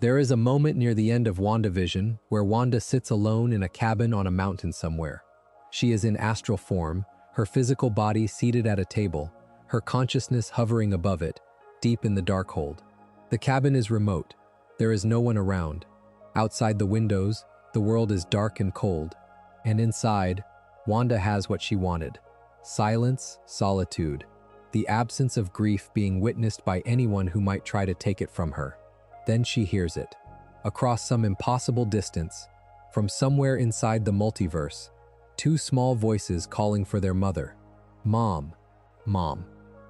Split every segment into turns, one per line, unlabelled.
There is a moment near the end of WandaVision where Wanda sits alone in a cabin on a mountain somewhere. She is in astral form, her physical body seated at a table, her consciousness hovering above it, deep in the Darkhold. The cabin is remote. There is no one around. Outside the windows, the world is dark and cold. And inside, Wanda has what she wanted. Silence, solitude. The absence of grief being witnessed by anyone who might try to take it from her. Then she hears it. Across some impossible distance, from somewhere inside the multiverse, two small voices calling for their mother. Mom, Mom.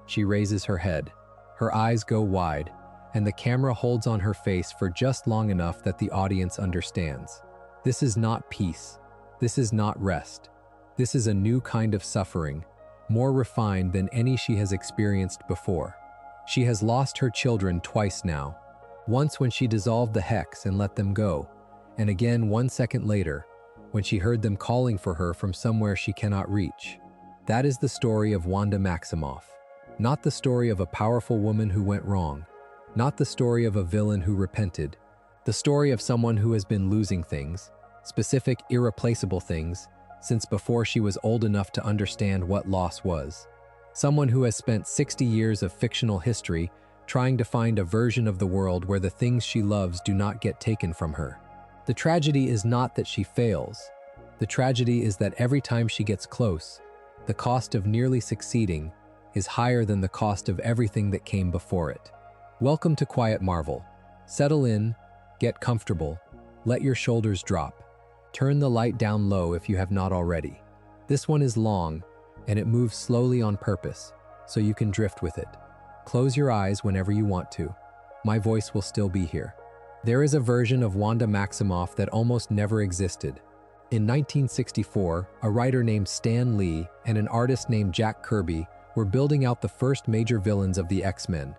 She raises her head. Her eyes go wide, and the camera holds on her face for just long enough that the audience understands. This is not peace. This is not rest. This is a new kind of suffering, more refined than any she has experienced before. She has lost her children twice now. Once when she dissolved the hex and let them go, and again 1 second later, when she heard them calling for her from somewhere she cannot reach. That is the story of Wanda Maximoff. Not the story of a powerful woman who went wrong. Not the story of a villain who repented. The story of someone who has been losing things, specific, irreplaceable things, since before she was old enough to understand what loss was. Someone who has spent 60 years of fictional history trying to find a version of the world where the things she loves do not get taken from her. The tragedy is not that she fails. The tragedy is that every time she gets close, the cost of nearly succeeding is higher than the cost of everything that came before it. Welcome to Quiet Marvel. Settle in, get comfortable, let your shoulders drop. Turn the light down low if you have not already. This one is long, and it moves slowly on purpose, so you can drift with it. Close your eyes whenever you want to. My voice will still be here. There is a version of Wanda Maximoff that almost never existed. In 1964, a writer named Stan Lee and an artist named Jack Kirby were building out the first major villains of the X-Men,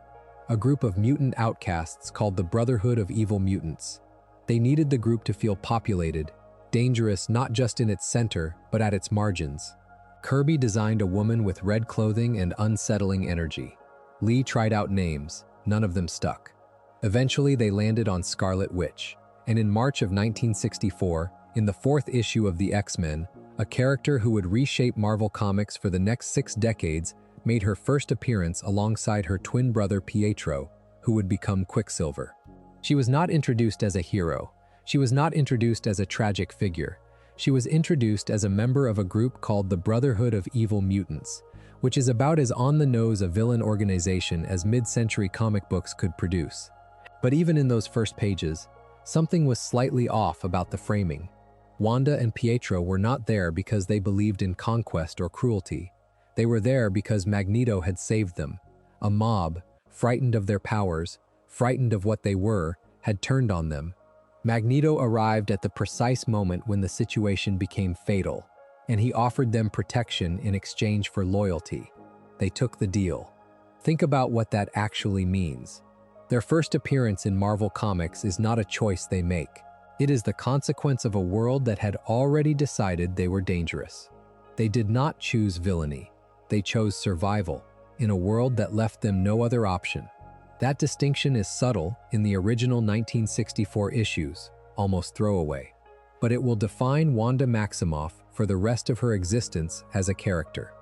a group of mutant outcasts called the Brotherhood of Evil Mutants. They needed the group to feel populated, dangerous not just in its center, but at its margins. Kirby designed a woman with red clothing and unsettling energy. Lee tried out names, none of them stuck. Eventually, they landed on Scarlet Witch, and in March of 1964, in the 4th issue of the X-Men, a character who would reshape Marvel Comics for the next 6 decades made her first appearance alongside her twin brother Pietro, who would become Quicksilver. She was not introduced as a hero. She was not introduced as a tragic figure. She was introduced as a member of a group called the Brotherhood of Evil Mutants, which is about as on-the-nose a villain organization as mid-century comic books could produce. But even in those first pages, something was slightly off about the framing. Wanda and Pietro were not there because they believed in conquest or cruelty. They were there because Magneto had saved them. A mob, frightened of their powers, frightened of what they were, had turned on them. Magneto arrived at the precise moment when the situation became fatal, and he offered them protection in exchange for loyalty. They took the deal. Think about what that actually means. Their first appearance in Marvel Comics is not a choice they make. It is the consequence of a world that had already decided they were dangerous. They did not choose villainy. They chose survival in a world that left them no other option. That distinction is subtle in the original 1964 issues, almost throwaway. But it will define Wanda Maximoff for the rest of her existence as a character.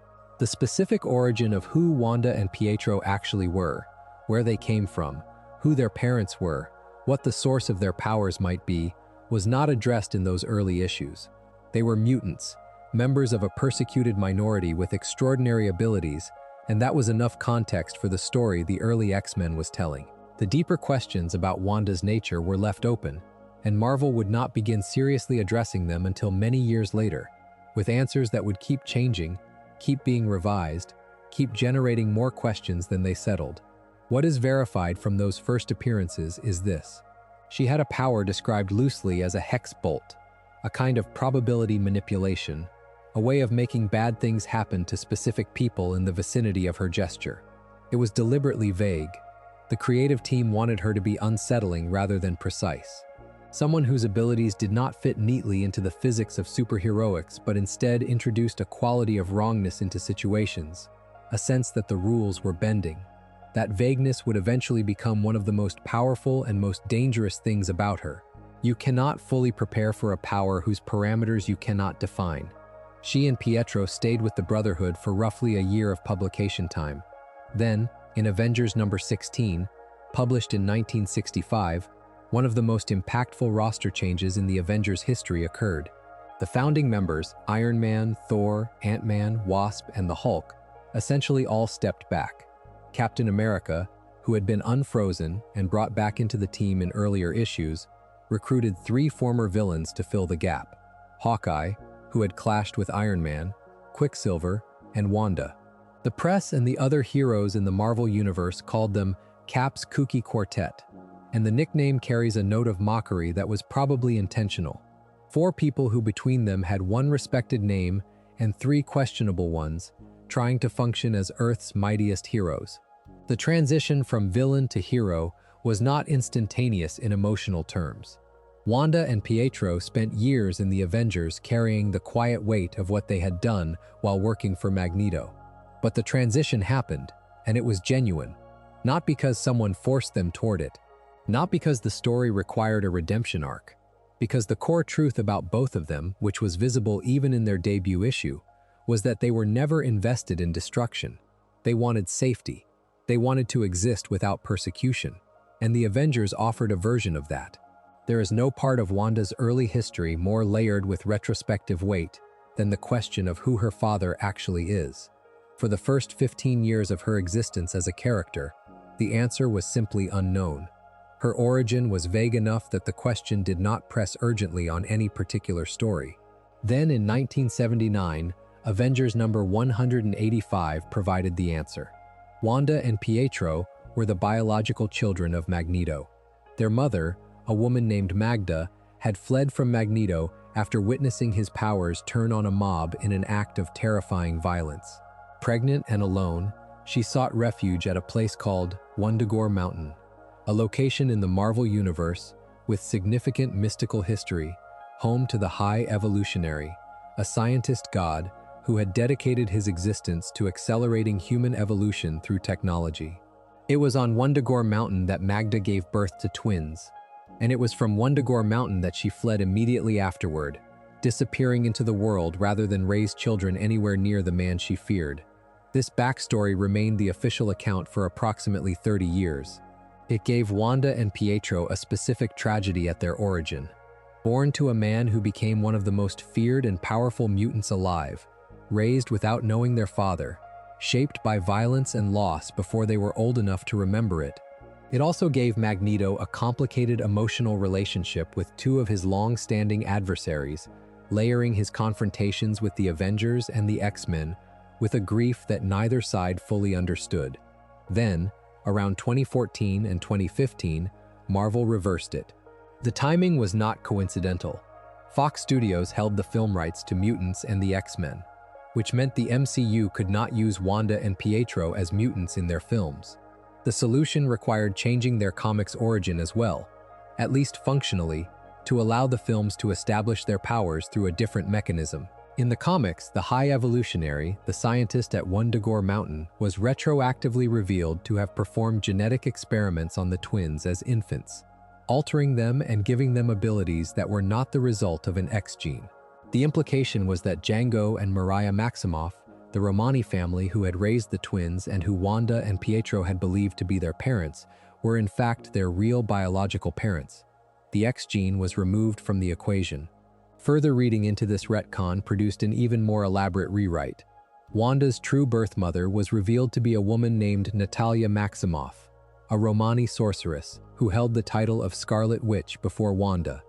The specific origin of who Wanda and Pietro actually were, where they came from, who their parents were, what the source of their powers might be, was not addressed in those early issues. They were mutants, members of a persecuted minority with extraordinary abilities, and that was enough context for the story the early X-Men was telling. The deeper questions about Wanda's nature were left open, and Marvel would not begin seriously addressing them until many years later, with answers that would keep changing, keep being revised, keep generating more questions than they settled. What is verified from those first appearances is this. She had a power described loosely as a hex bolt, a kind of probability manipulation, a way of making bad things happen to specific people in the vicinity of her gesture. It was deliberately vague. The creative team wanted her to be unsettling rather than precise. Someone whose abilities did not fit neatly into the physics of superheroics, but instead introduced a quality of wrongness into situations, a sense that the rules were bending. That vagueness would eventually become one of the most powerful and most dangerous things about her. You cannot fully prepare for a power whose parameters you cannot define. She and Pietro stayed with the Brotherhood for roughly a year of publication time. Then, in Avengers number 16, published in 1965, one of the most impactful roster changes in the Avengers' history occurred. The founding members, Iron Man, Thor, Ant-Man, Wasp, and the Hulk, essentially all stepped back. Captain America, who had been unfrozen and brought back into the team in earlier issues, recruited 3 former villains to fill the gap: Hawkeye, who had clashed with Iron Man, Quicksilver, and Wanda. The press and the other heroes in the Marvel Universe called them Cap's Kooky Quartet, and the nickname carries a note of mockery that was probably intentional. 4 people who between them had 1 respected name and 3 questionable ones, trying to function as Earth's mightiest heroes. The transition from villain to hero was not instantaneous in emotional terms. Wanda and Pietro spent years in the Avengers carrying the quiet weight of what they had done while working for Magneto. But the transition happened, and it was genuine. Not because someone forced them toward it. Not because the story required a redemption arc. Because the core truth about both of them, which was visible even in their debut issue, was that they were never invested in destruction. They wanted safety. They wanted to exist without persecution. And the Avengers offered a version of that. There is no part of Wanda's early history more layered with retrospective weight than the question of who her father actually is. For the first 15 years of her existence as a character, the answer was simply unknown. Her origin was vague enough that the question did not press urgently on any particular story. Then in 1979, Avengers number 185 provided the answer. Wanda and Pietro were the biological children of Magneto. Their mother, a woman named Magda, had fled from Magneto after witnessing his powers turn on a mob in an act of terrifying violence. Pregnant and alone, she sought refuge at a place called Wundagore Mountain, a location in the Marvel Universe with significant mystical history, home to the High Evolutionary, a scientist god who had dedicated his existence to accelerating human evolution through technology. It was on Wundagore Mountain that Magda gave birth to twins, and it was from Wundagore Mountain that she fled immediately afterward, disappearing into the world rather than raise children anywhere near the man she feared. This backstory remained the official account for approximately 30 years. It gave Wanda and Pietro a specific tragedy at their origin. Born to a man who became one of the most feared and powerful mutants alive, raised without knowing their father, shaped by violence and loss before they were old enough to remember it. It also gave Magneto a complicated emotional relationship with 2 of his long-standing adversaries, layering his confrontations with the Avengers and the X-Men with a grief that neither side fully understood. Then, around 2014 and 2015, Marvel reversed it. The timing was not coincidental. Fox Studios held the film rights to Mutants and the X-Men, which meant the MCU could not use Wanda and Pietro as mutants in their films. The solution required changing their comics' origin as well, at least functionally, to allow the films to establish their powers through a different mechanism. In the comics, the High Evolutionary, the scientist at Wundagore Mountain, was retroactively revealed to have performed genetic experiments on the twins as infants, altering them and giving them abilities that were not the result of an X gene. The implication was that Django and Wanda Maximoff, the Romani family who had raised the twins and who Wanda and Pietro had believed to be their parents, were in fact their real biological parents. The X gene was removed from the equation. Further reading into this retcon produced an even more elaborate rewrite. Wanda's true birth mother was revealed to be a woman named Natalia Maximoff, a Romani sorceress who held the title of Scarlet Witch before Wanda,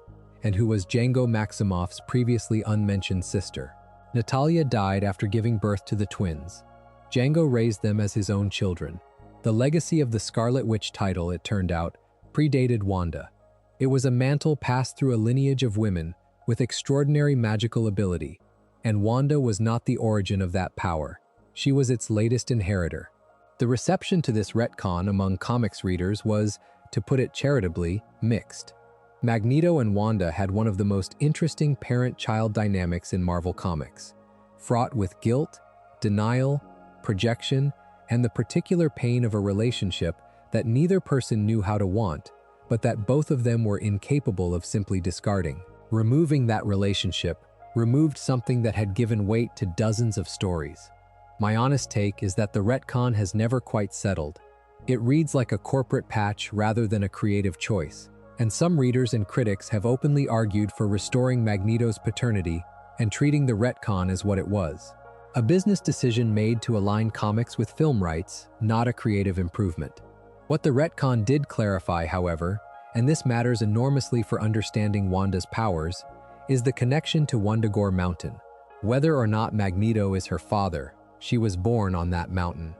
and who was Django Maximoff's previously unmentioned sister. Natalia died after giving birth to the twins. Django raised them as his own children. The legacy of the Scarlet Witch title, it turned out, predated Wanda. It was a mantle passed through a lineage of women with extraordinary magical ability, and Wanda was not the origin of that power. She was its latest inheritor. The reception to this retcon among comics readers was, to put it charitably, mixed. Magneto and Wanda had one of the most interesting parent-child dynamics in Marvel Comics, fraught with guilt, denial, projection, and the particular pain of a relationship that neither person knew how to want, but that both of them were incapable of simply discarding. Removing that relationship removed something that had given weight to dozens of stories. My honest take is that the retcon has never quite settled. It reads like a corporate patch rather than a creative choice, and some readers and critics have openly argued for restoring Magneto's paternity and treating the retcon as what it was. A business decision made to align comics with film rights, not a creative improvement. What the retcon did clarify, however, and this matters enormously for understanding Wanda's powers, is the connection to Wundagore Mountain. Whether or not Magneto is her father, she was born on that mountain.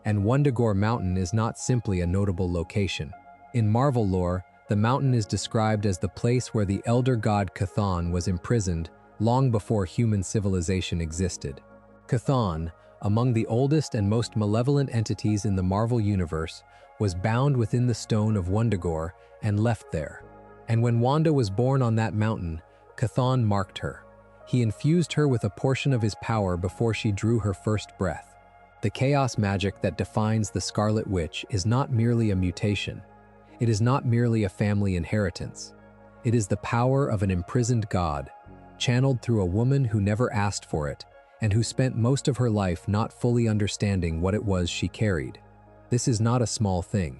And Wundagore Mountain is not simply a notable location. In Marvel lore, the mountain is described as the place where the elder god Chthon was imprisoned long before human civilization existed. Chthon, among the oldest and most malevolent entities in the Marvel Universe, was bound within the stone of Wundagore and left there. And when Wanda was born on that mountain, Chthon marked her. He infused her with a portion of his power before she drew her first breath. The chaos magic that defines the Scarlet Witch is not merely a mutation. It is not merely a family inheritance. It is the power of an imprisoned god, channeled through a woman who never asked for it, and who spent most of her life not fully understanding what it was she carried. This is not a small thing.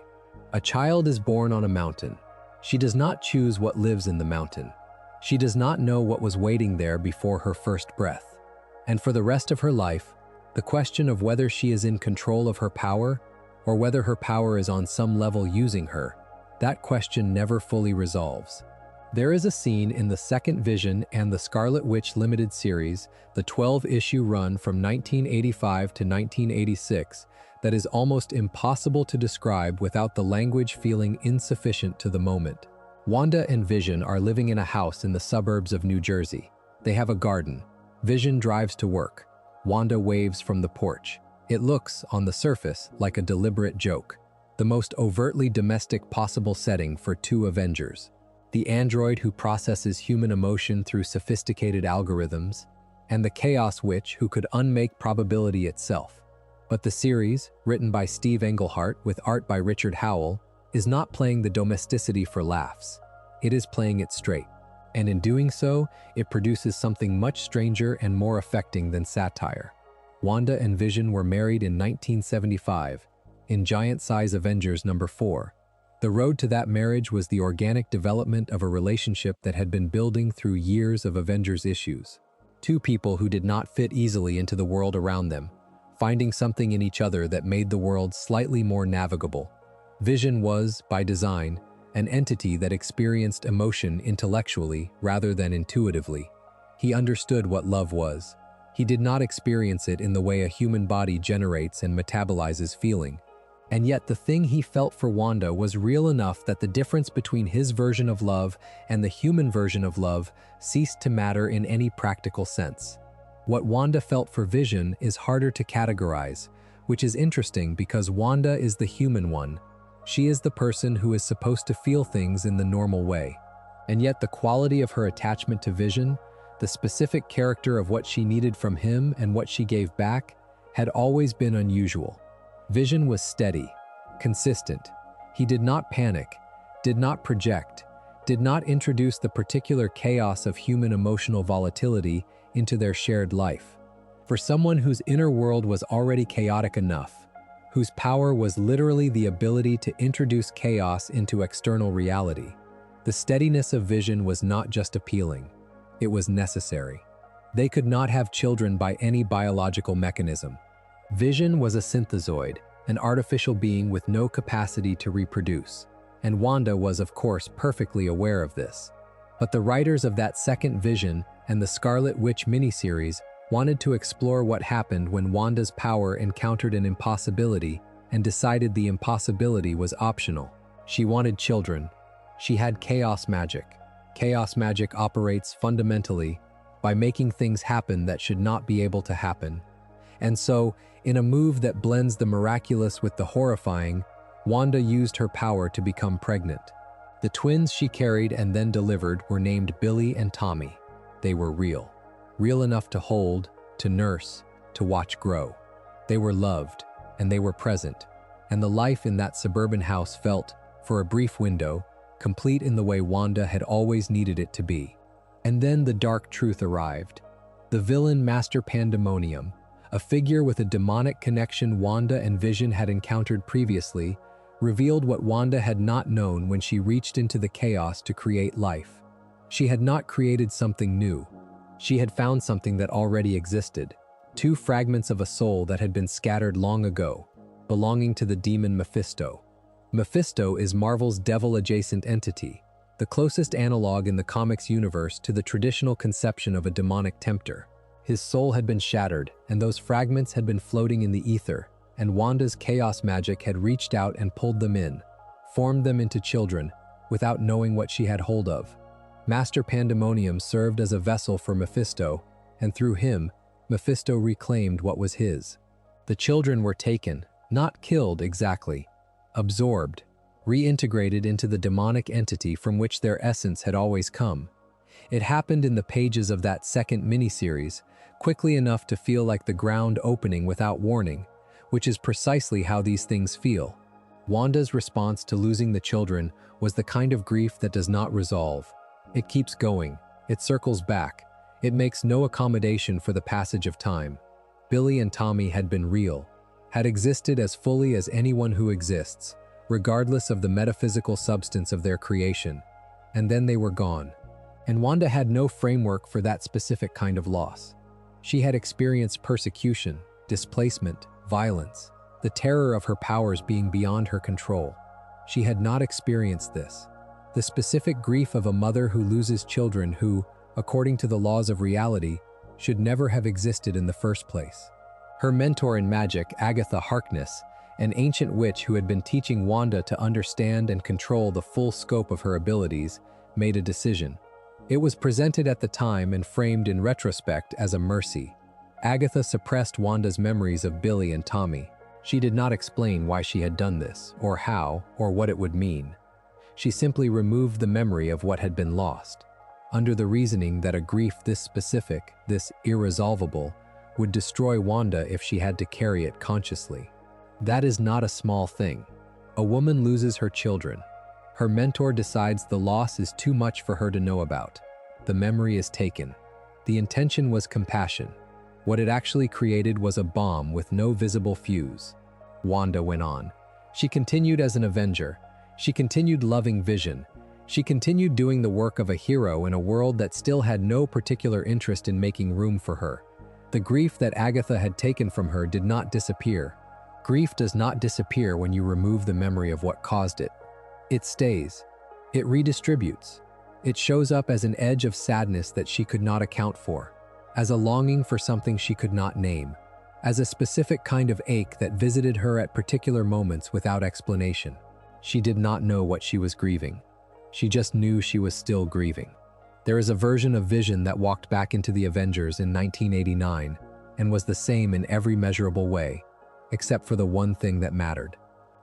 A child is born on a mountain. She does not choose what lives in the mountain. She does not know what was waiting there before her first breath. And for the rest of her life, the question of whether she is in control of her power, or whether her power is on some level using her, that question never fully resolves. There is a scene in the second Vision and the Scarlet Witch limited series, the 12-issue run from 1985 to 1986, that is almost impossible to describe without the language feeling insufficient to the moment. Wanda and Vision are living in a house in the suburbs of New Jersey. They have a garden. Vision drives to work. Wanda waves from the porch. It looks, on the surface, like a deliberate joke. The most overtly domestic possible setting for two Avengers. The android who processes human emotion through sophisticated algorithms, and the Chaos Witch who could unmake probability itself. But the series, written by Steve Englehart with art by Richard Howell, is not playing the domesticity for laughs. It is playing it straight. And in doing so, it produces something much stranger and more affecting than satire. Wanda and Vision were married in 1975, in giant-size Avengers number 4. The road to that marriage was the organic development of a relationship that had been building through years of Avengers issues. Two people who did not fit easily into the world around them, finding something in each other that made the world slightly more navigable. Vision was, by design, an entity that experienced emotion intellectually rather than intuitively. He understood what love was. He did not experience it in the way a human body generates and metabolizes feeling. And yet the thing he felt for Wanda was real enough that the difference between his version of love and the human version of love ceased to matter in any practical sense. What Wanda felt for Vision is harder to categorize, which is interesting because Wanda is the human one. She is the person who is supposed to feel things in the normal way. And yet the quality of her attachment to Vision, the specific character of what she needed from him and what she gave back, had always been unusual. Vision was steady, consistent. He did not panic, did not project, did not introduce the particular chaos of human emotional volatility into their shared life. For someone whose inner world was already chaotic enough, whose power was literally the ability to introduce chaos into external reality, the steadiness of Vision was not just appealing, it was necessary. They could not have children by any biological mechanism. Vision was a synthezoid, an artificial being with no capacity to reproduce, and Wanda was, of course, perfectly aware of this. But the writers of that second Vision and the Scarlet Witch miniseries wanted to explore what happened when Wanda's power encountered an impossibility and decided the impossibility was optional. She wanted children. She had chaos magic. Chaos magic operates fundamentally by making things happen that should not be able to happen. And so, in a move that blends the miraculous with the horrifying, Wanda used her power to become pregnant. The twins she carried and then delivered were named Billy and Tommy. They were real. Real enough to hold, to nurse, to watch grow. They were loved, and they were present, and the life in that suburban house felt, for a brief window, complete in the way Wanda had always needed it to be. And then the dark truth arrived. The villain Master Pandemonium, a figure with a demonic connection Wanda and Vision had encountered previously, revealed what Wanda had not known when she reached into the chaos to create life. She had not created something new. She had found something that already existed, two fragments of a soul that had been scattered long ago, belonging to the demon Mephisto. Mephisto is Marvel's devil-adjacent entity, the closest analog in the comics universe to the traditional conception of a demonic tempter. His soul had been shattered, and those fragments had been floating in the ether, and Wanda's chaos magic had reached out and pulled them in, formed them into children, without knowing what she had hold of. Master Pandemonium served as a vessel for Mephisto, and through him, Mephisto reclaimed what was his. The children were taken, not killed exactly, absorbed, reintegrated into the demonic entity from which their essence had always come. It happened in the pages of that second miniseries, quickly enough to feel like the ground opening without warning, which is precisely how these things feel. Wanda's response to losing the children was the kind of grief that does not resolve. It keeps going, it circles back, it makes no accommodation for the passage of time. Billy and Tommy had been real, had existed as fully as anyone who exists, regardless of the metaphysical substance of their creation, and then they were gone. And Wanda had no framework for that specific kind of loss. She had experienced persecution, displacement, violence, the terror of her powers being beyond her control. She had not experienced this. The specific grief of a mother who loses children who, according to the laws of reality, should never have existed in the first place. Her mentor in magic, Agatha Harkness, an ancient witch who had been teaching Wanda to understand and control the full scope of her abilities, made a decision. It was presented at the time and framed in retrospect as a mercy. Agatha suppressed Wanda's memories of Billy and Tommy. She did not explain why she had done this, or how, or what it would mean. She simply removed the memory of what had been lost, under the reasoning that a grief this specific, this irresolvable, would destroy Wanda if she had to carry it consciously. That is not a small thing. A woman loses her children. Her mentor decides the loss is too much for her to know about. The memory is taken. The intention was compassion. What it actually created was a bomb with no visible fuse. Wanda went on. She continued as an Avenger. She continued loving Vision. She continued doing the work of a hero in a world that still had no particular interest in making room for her. The grief that Agatha had taken from her did not disappear. Grief does not disappear when you remove the memory of what caused it. It stays. It redistributes. It shows up as an edge of sadness that she could not account for, as a longing for something she could not name, as a specific kind of ache that visited her at particular moments without explanation. She did not know what she was grieving. She just knew she was still grieving. There is a version of Vision that walked back into the Avengers in 1989 and was the same in every measurable way, except for the one thing that mattered.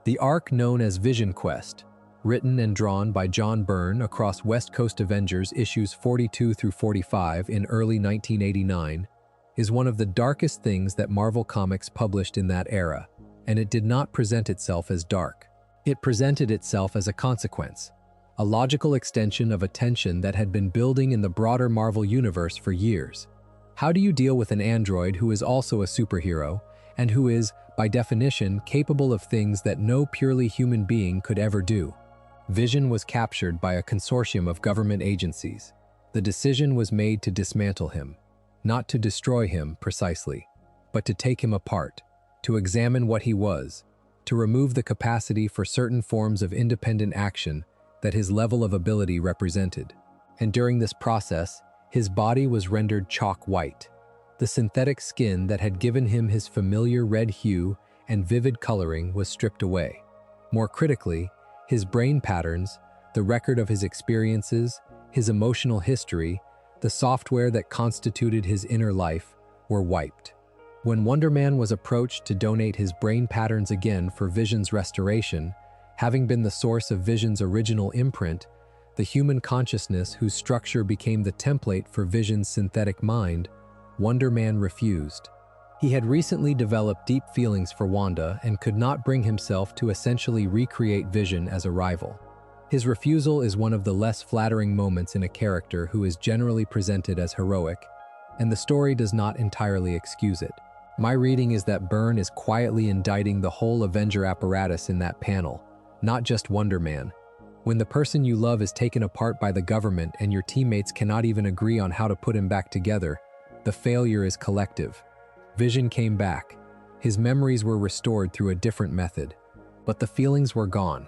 The arc known as Vision Quest, written and drawn by John Byrne across West Coast Avengers issues 42 through 45 in early 1989, is one of the darkest things that Marvel Comics published in that era, and it did not present itself as dark. It presented itself as a consequence, a logical extension of a tension that had been building in the broader Marvel universe for years. How do you deal with an android who is also a superhero, and who is, by definition, capable of things that no purely human being could ever do? Vision was captured by a consortium of government agencies. The decision was made to dismantle him, not to destroy him precisely, but to take him apart, to examine what he was, to remove the capacity for certain forms of independent action that his level of ability represented. And during this process, his body was rendered chalk white. The synthetic skin that had given him his familiar red hue and vivid coloring was stripped away. More critically, his brain patterns, the record of his experiences, his emotional history, the software that constituted his inner life, were wiped. When Wonder Man was approached to donate his brain patterns again for Vision's restoration, having been the source of Vision's original imprint, the human consciousness whose structure became the template for Vision's synthetic mind, Wonder Man refused. He had recently developed deep feelings for Wanda and could not bring himself to essentially recreate Vision as a rival. His refusal is one of the less flattering moments in a character who is generally presented as heroic, and the story does not entirely excuse it. My reading is that Byrne is quietly indicting the whole Avenger apparatus in that panel, not just Wonder Man. When the person you love is taken apart by the government and your teammates cannot even agree on how to put him back together, the failure is collective. Vision came back. His memories were restored through a different method, but the feelings were gone.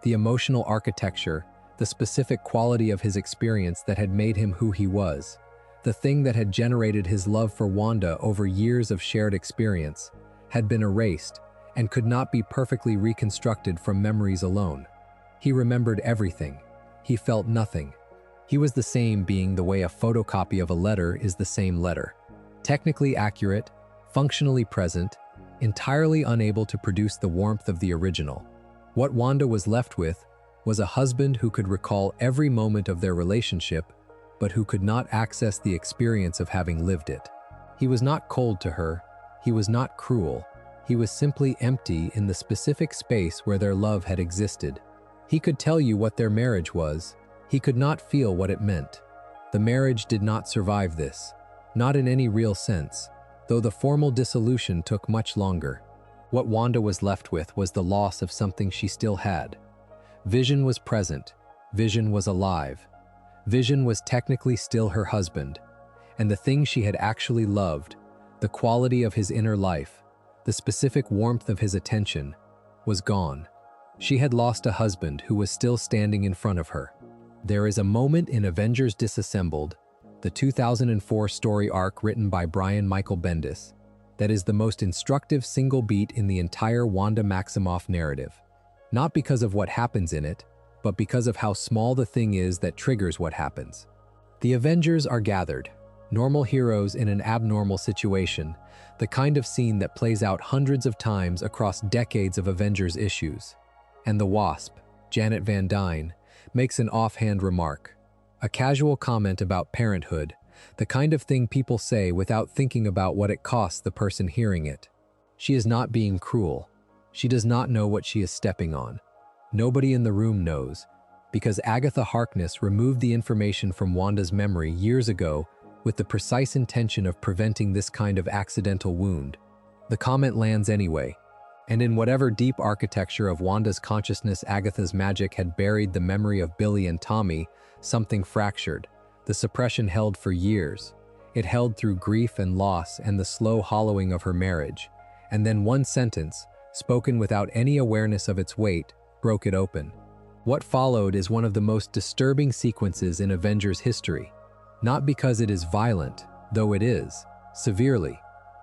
The emotional architecture, the specific quality of his experience that had made him who he was, the thing that had generated his love for Wanda over years of shared experience, had been erased and could not be perfectly reconstructed from memories alone. He remembered everything. He felt nothing. He was the same being the way a photocopy of a letter is the same letter. Technically accurate, functionally present, entirely unable to produce the warmth of the original. What Wanda was left with was a husband who could recall every moment of their relationship, but who could not access the experience of having lived it. He was not cold to her. He was not cruel. He was simply empty in the specific space where their love had existed. He could tell you what their marriage was. He could not feel what it meant. The marriage did not survive this, not in any real sense, though the formal dissolution took much longer. What Wanda was left with was the loss of something she still had. Vision was present. Vision was alive. Vision was technically still her husband, and the thing she had actually loved, the quality of his inner life, the specific warmth of his attention, was gone. She had lost a husband who was still standing in front of her. There is a moment in Avengers Disassembled, the 2004 story arc written by Brian Michael Bendis, that is the most instructive single beat in the entire Wanda Maximoff narrative. Not because of what happens in it, but because of how small the thing is that triggers what happens. The Avengers are gathered, normal heroes in an abnormal situation, the kind of scene that plays out hundreds of times across decades of Avengers issues. And the Wasp, Janet Van Dyne, makes an offhand remark, a casual comment about parenthood, the kind of thing people say without thinking about what it costs the person hearing it. She is not being cruel. She does not know what she is stepping on. Nobody in the room knows, because Agatha Harkness removed the information from Wanda's memory years ago with the precise intention of preventing this kind of accidental wound. The comment lands anyway, and in whatever deep architecture of Wanda's consciousness Agatha's magic had buried the memory of Billy and Tommy, something fractured. The suppression held for years. It held through grief and loss and the slow hollowing of her marriage. And then one sentence, spoken without any awareness of its weight, broke it open. What followed is one of the most disturbing sequences in Avengers history. Not because it is violent, though it is, severely,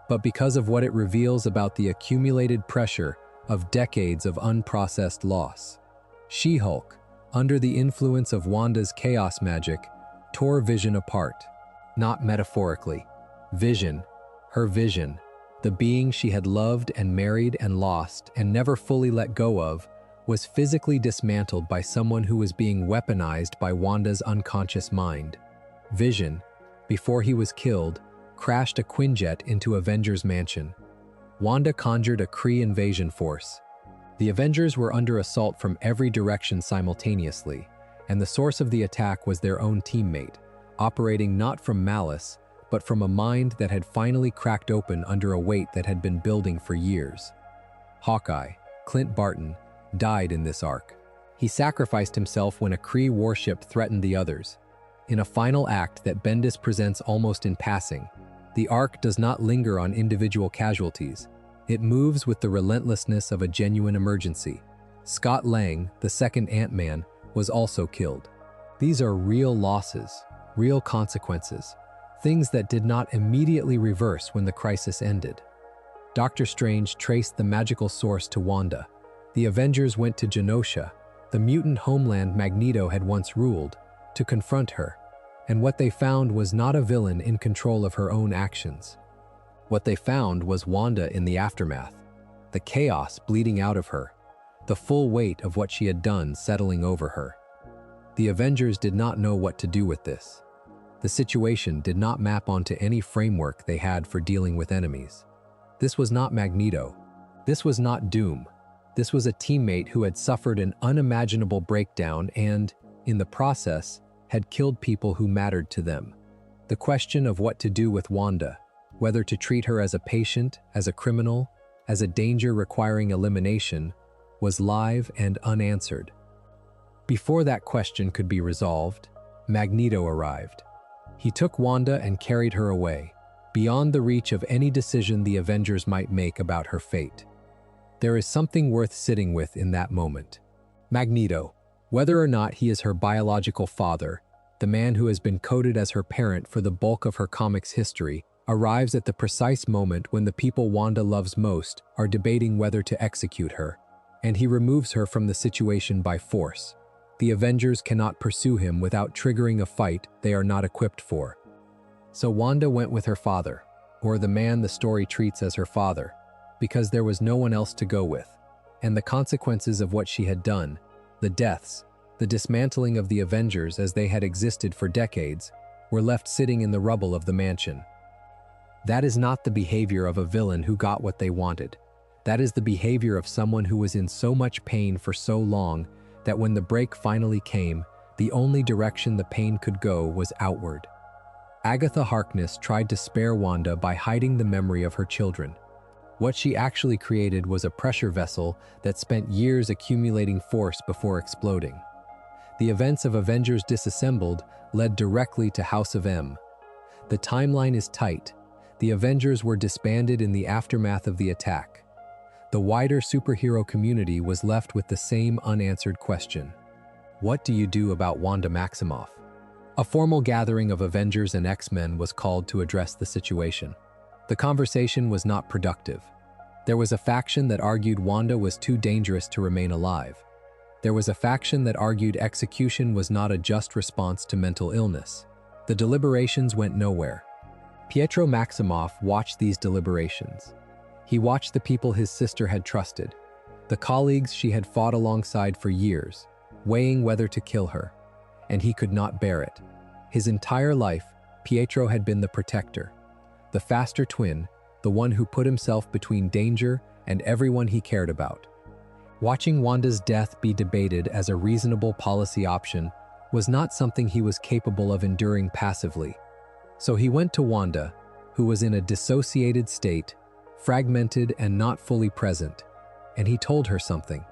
but because of what it reveals about the accumulated pressure of decades of unprocessed loss. She-Hulk, under the influence of Wanda's chaos magic, tore Vision apart. Not metaphorically. Vision, her Vision, the being she had loved and married and lost and never fully let go of, was physically dismantled by someone who was being weaponized by Wanda's unconscious mind. Vision, before he was killed, crashed a Quinjet into Avengers Mansion. Wanda conjured a Kree invasion force. The Avengers were under assault from every direction simultaneously, and the source of the attack was their own teammate, operating not from malice, but from a mind that had finally cracked open under a weight that had been building for years. Hawkeye, Clint Barton, died in this arc. He sacrificed himself when a Kree warship threatened the others. In a final act that Bendis presents almost in passing, the arc does not linger on individual casualties. It moves with the relentlessness of a genuine emergency. Scott Lang, the second Ant-Man, was also killed. These are real losses, real consequences, things that did not immediately reverse when the crisis ended. Doctor Strange traced the magical source to Wanda. The Avengers went to Genosha, the mutant homeland Magneto had once ruled, to confront her, and what they found was not a villain in control of her own actions. What they found was Wanda in the aftermath, the chaos bleeding out of her, the full weight of what she had done settling over her. The Avengers did not know what to do with this. The situation did not map onto any framework they had for dealing with enemies. This was not Magneto. This was not Doom. This was a teammate who had suffered an unimaginable breakdown and, in the process, had killed people who mattered to them. The question of what to do with Wanda, whether to treat her as a patient, as a criminal, as a danger requiring elimination, was live and unanswered. Before that question could be resolved, Magneto arrived. He took Wanda and carried her away, beyond the reach of any decision the Avengers might make about her fate. There is something worth sitting with in that moment. Magneto, whether or not he is her biological father, the man who has been coded as her parent for the bulk of her comics history, arrives at the precise moment when the people Wanda loves most are debating whether to execute her, and he removes her from the situation by force. The Avengers cannot pursue him without triggering a fight they are not equipped for. So Wanda went with her father, or the man the story treats as her father, because there was no one else to go with, and the consequences of what she had done, the deaths, the dismantling of the Avengers as they had existed for decades, were left sitting in the rubble of the mansion. That is not the behavior of a villain who got what they wanted. That is the behavior of someone who was in so much pain for so long that when the break finally came, the only direction the pain could go was outward. Agatha Harkness tried to spare Wanda by hiding the memory of her children. What she actually created was a pressure vessel that spent years accumulating force before exploding. The events of Avengers Disassembled led directly to House of M. The timeline is tight. The Avengers were disbanded in the aftermath of the attack. The wider superhero community was left with the same unanswered question. What do you do about Wanda Maximoff? A formal gathering of Avengers and X-Men was called to address the situation. The conversation was not productive. There was a faction that argued Wanda was too dangerous to remain alive. There was a faction that argued execution was not a just response to mental illness. The deliberations went nowhere. Pietro Maximoff watched these deliberations. He watched the people his sister had trusted, the colleagues she had fought alongside for years, weighing whether to kill her, and he could not bear it. His entire life, Pietro had been the protector, the faster twin, the one who put himself between danger and everyone he cared about. Watching Wanda's death be debated as a reasonable policy option was not something he was capable of enduring passively. So he went to Wanda, who was in a dissociated state, fragmented and not fully present, and he told her something.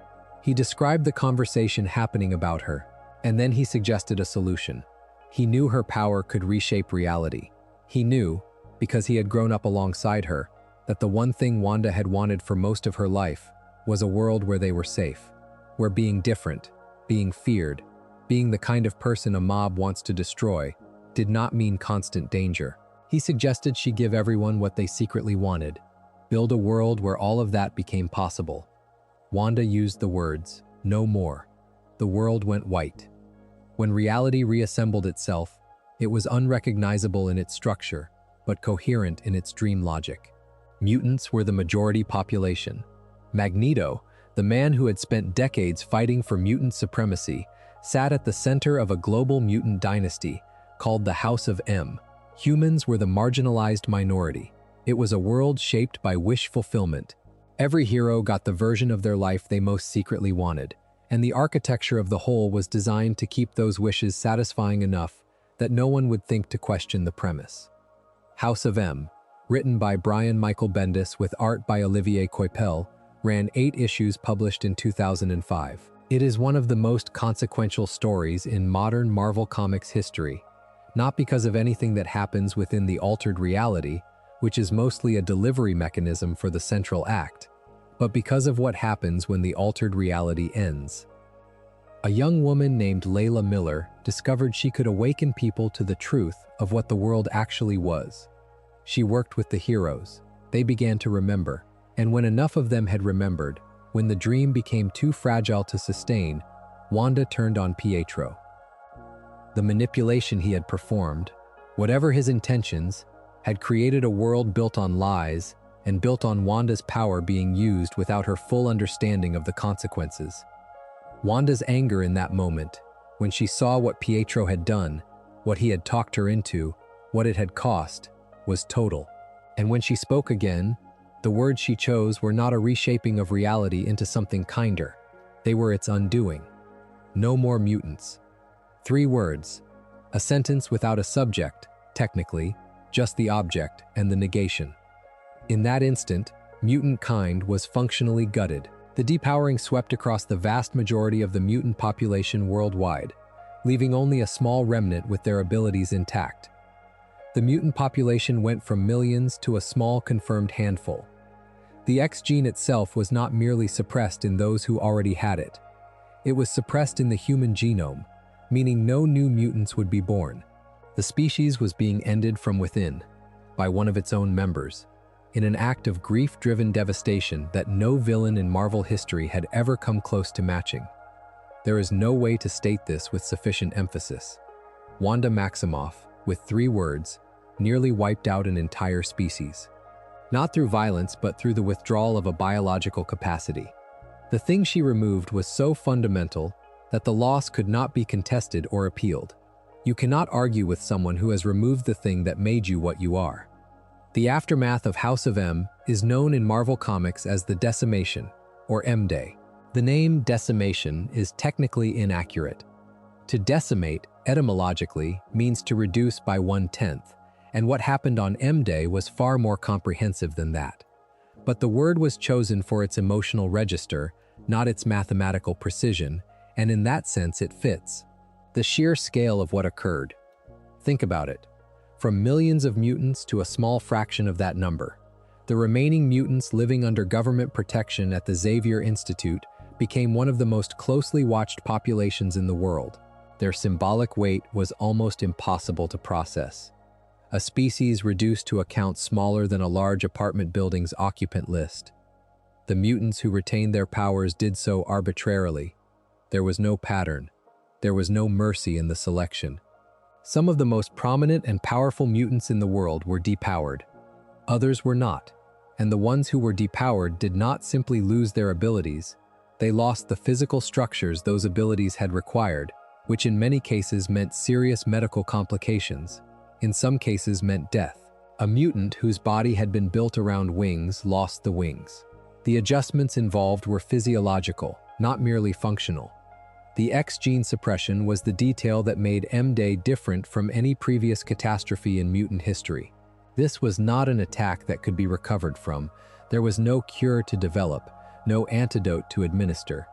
He described the conversation happening about her, and then he suggested a solution. He knew her power could reshape reality. He knew, because he had grown up alongside her, that the one thing Wanda had wanted for most of her life was a world where they were safe, where being different, being feared, being the kind of person a mob wants to destroy, did not mean constant danger. He suggested she give everyone what they secretly wanted, build a world where all of that became possible. Wanda used the words, "No more." The world went white. When reality reassembled itself, it was unrecognizable in its structure, but coherent in its dream logic. Mutants were the majority population. Magneto, the man who had spent decades fighting for mutant supremacy, sat at the center of a global mutant dynasty called the House of M. Humans were the marginalized minority. It was a world shaped by wish fulfillment. Every hero got the version of their life they most secretly wanted, and the architecture of the whole was designed to keep those wishes satisfying enough that no one would think to question the premise. House of M, written by Brian Michael Bendis with art by Olivier Coipel, ran 8 issues published in 2005. It is one of the most consequential stories in modern Marvel Comics history, not because of anything that happens within the altered reality, which is mostly a delivery mechanism for the central act, but because of what happens when the altered reality ends. A young woman named Layla Miller discovered she could awaken people to the truth of what the world actually was. She worked with the heroes. They began to remember, and when enough of them had remembered, when the dream became too fragile to sustain, Wanda turned on Pietro. The manipulation he had performed, whatever his intentions, had created a world built on lies and built on Wanda's power being used without her full understanding of the consequences. Wanda's anger in that moment, when she saw what Pietro had done, what he had talked her into, what it had cost, was total. And when she spoke again, The words she chose were not a reshaping of reality into something kinder. They were its undoing. No more mutants. 3 words. A sentence without a subject, technically, just the object and the negation. In that instant, mutant kind was functionally gutted. The depowering swept across the vast majority of the mutant population worldwide, leaving only a small remnant with their abilities intact. The mutant population went from millions to a small confirmed handful. The X gene itself was not merely suppressed in those who already had it. It was suppressed in the human genome, meaning no new mutants would be born. The species was being ended from within, by one of its own members, in an act of grief-driven devastation that no villain in Marvel history had ever come close to matching. There is no way to state this with sufficient emphasis. Wanda Maximoff, with 3 words, nearly wiped out an entire species. Not through violence, but through the withdrawal of a biological capacity. The thing she removed was so fundamental that the loss could not be contested or appealed. You cannot argue with someone who has removed the thing that made you what you are. The aftermath of House of M is known in Marvel Comics as the Decimation, or M-Day. The name decimation is technically inaccurate. To decimate, etymologically, means to reduce by 1/10, and what happened on M-Day was far more comprehensive than that. But the word was chosen for its emotional register, not its mathematical precision, and in that sense it fits. The sheer scale of what occurred. Think about it. From millions of mutants to a small fraction of that number. The remaining mutants living under government protection at the Xavier Institute became one of the most closely watched populations in the world. Their symbolic weight was almost impossible to process. A species reduced to a count smaller than a large apartment building's occupant list. The mutants who retained their powers did so arbitrarily. There was no pattern. There was no mercy in the selection. Some of the most prominent and powerful mutants in the world were depowered. Others were not, and the ones who were depowered did not simply lose their abilities. They lost the physical structures those abilities had required, which in many cases meant serious medical complications. In some cases meant death. A mutant whose body had been built around wings lost the wings. The adjustments involved were physiological, not merely functional. The X gene suppression was the detail that made M-Day different from any previous catastrophe in mutant history. This was not an attack that could be recovered from. There was no cure to develop, no antidote to administer.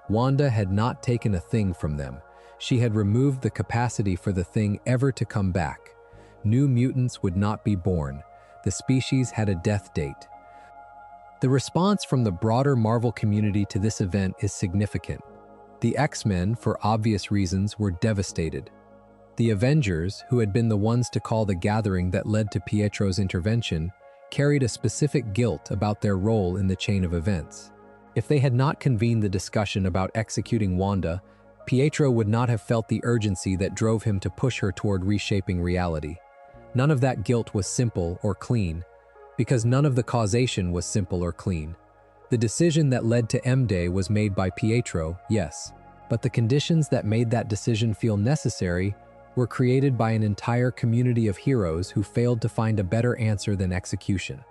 Wanda had not taken a thing from them. She had removed the capacity for the thing ever to come back. New mutants would not be born. The species had a death date. The response from the broader Marvel community to this event is significant. The X-Men, for obvious reasons, were devastated. The Avengers, who had been the ones to call the gathering that led to Pietro's intervention, carried a specific guilt about their role in the chain of events. If they had not convened the discussion about executing Wanda, Pietro would not have felt the urgency that drove him to push her toward reshaping reality. None of that guilt was simple or clean, because none of the causation was simple or clean. The decision that led to M-Day was made by Pietro, yes, but the conditions that made that decision feel necessary were created by an entire community of heroes who failed to find a better answer than execution.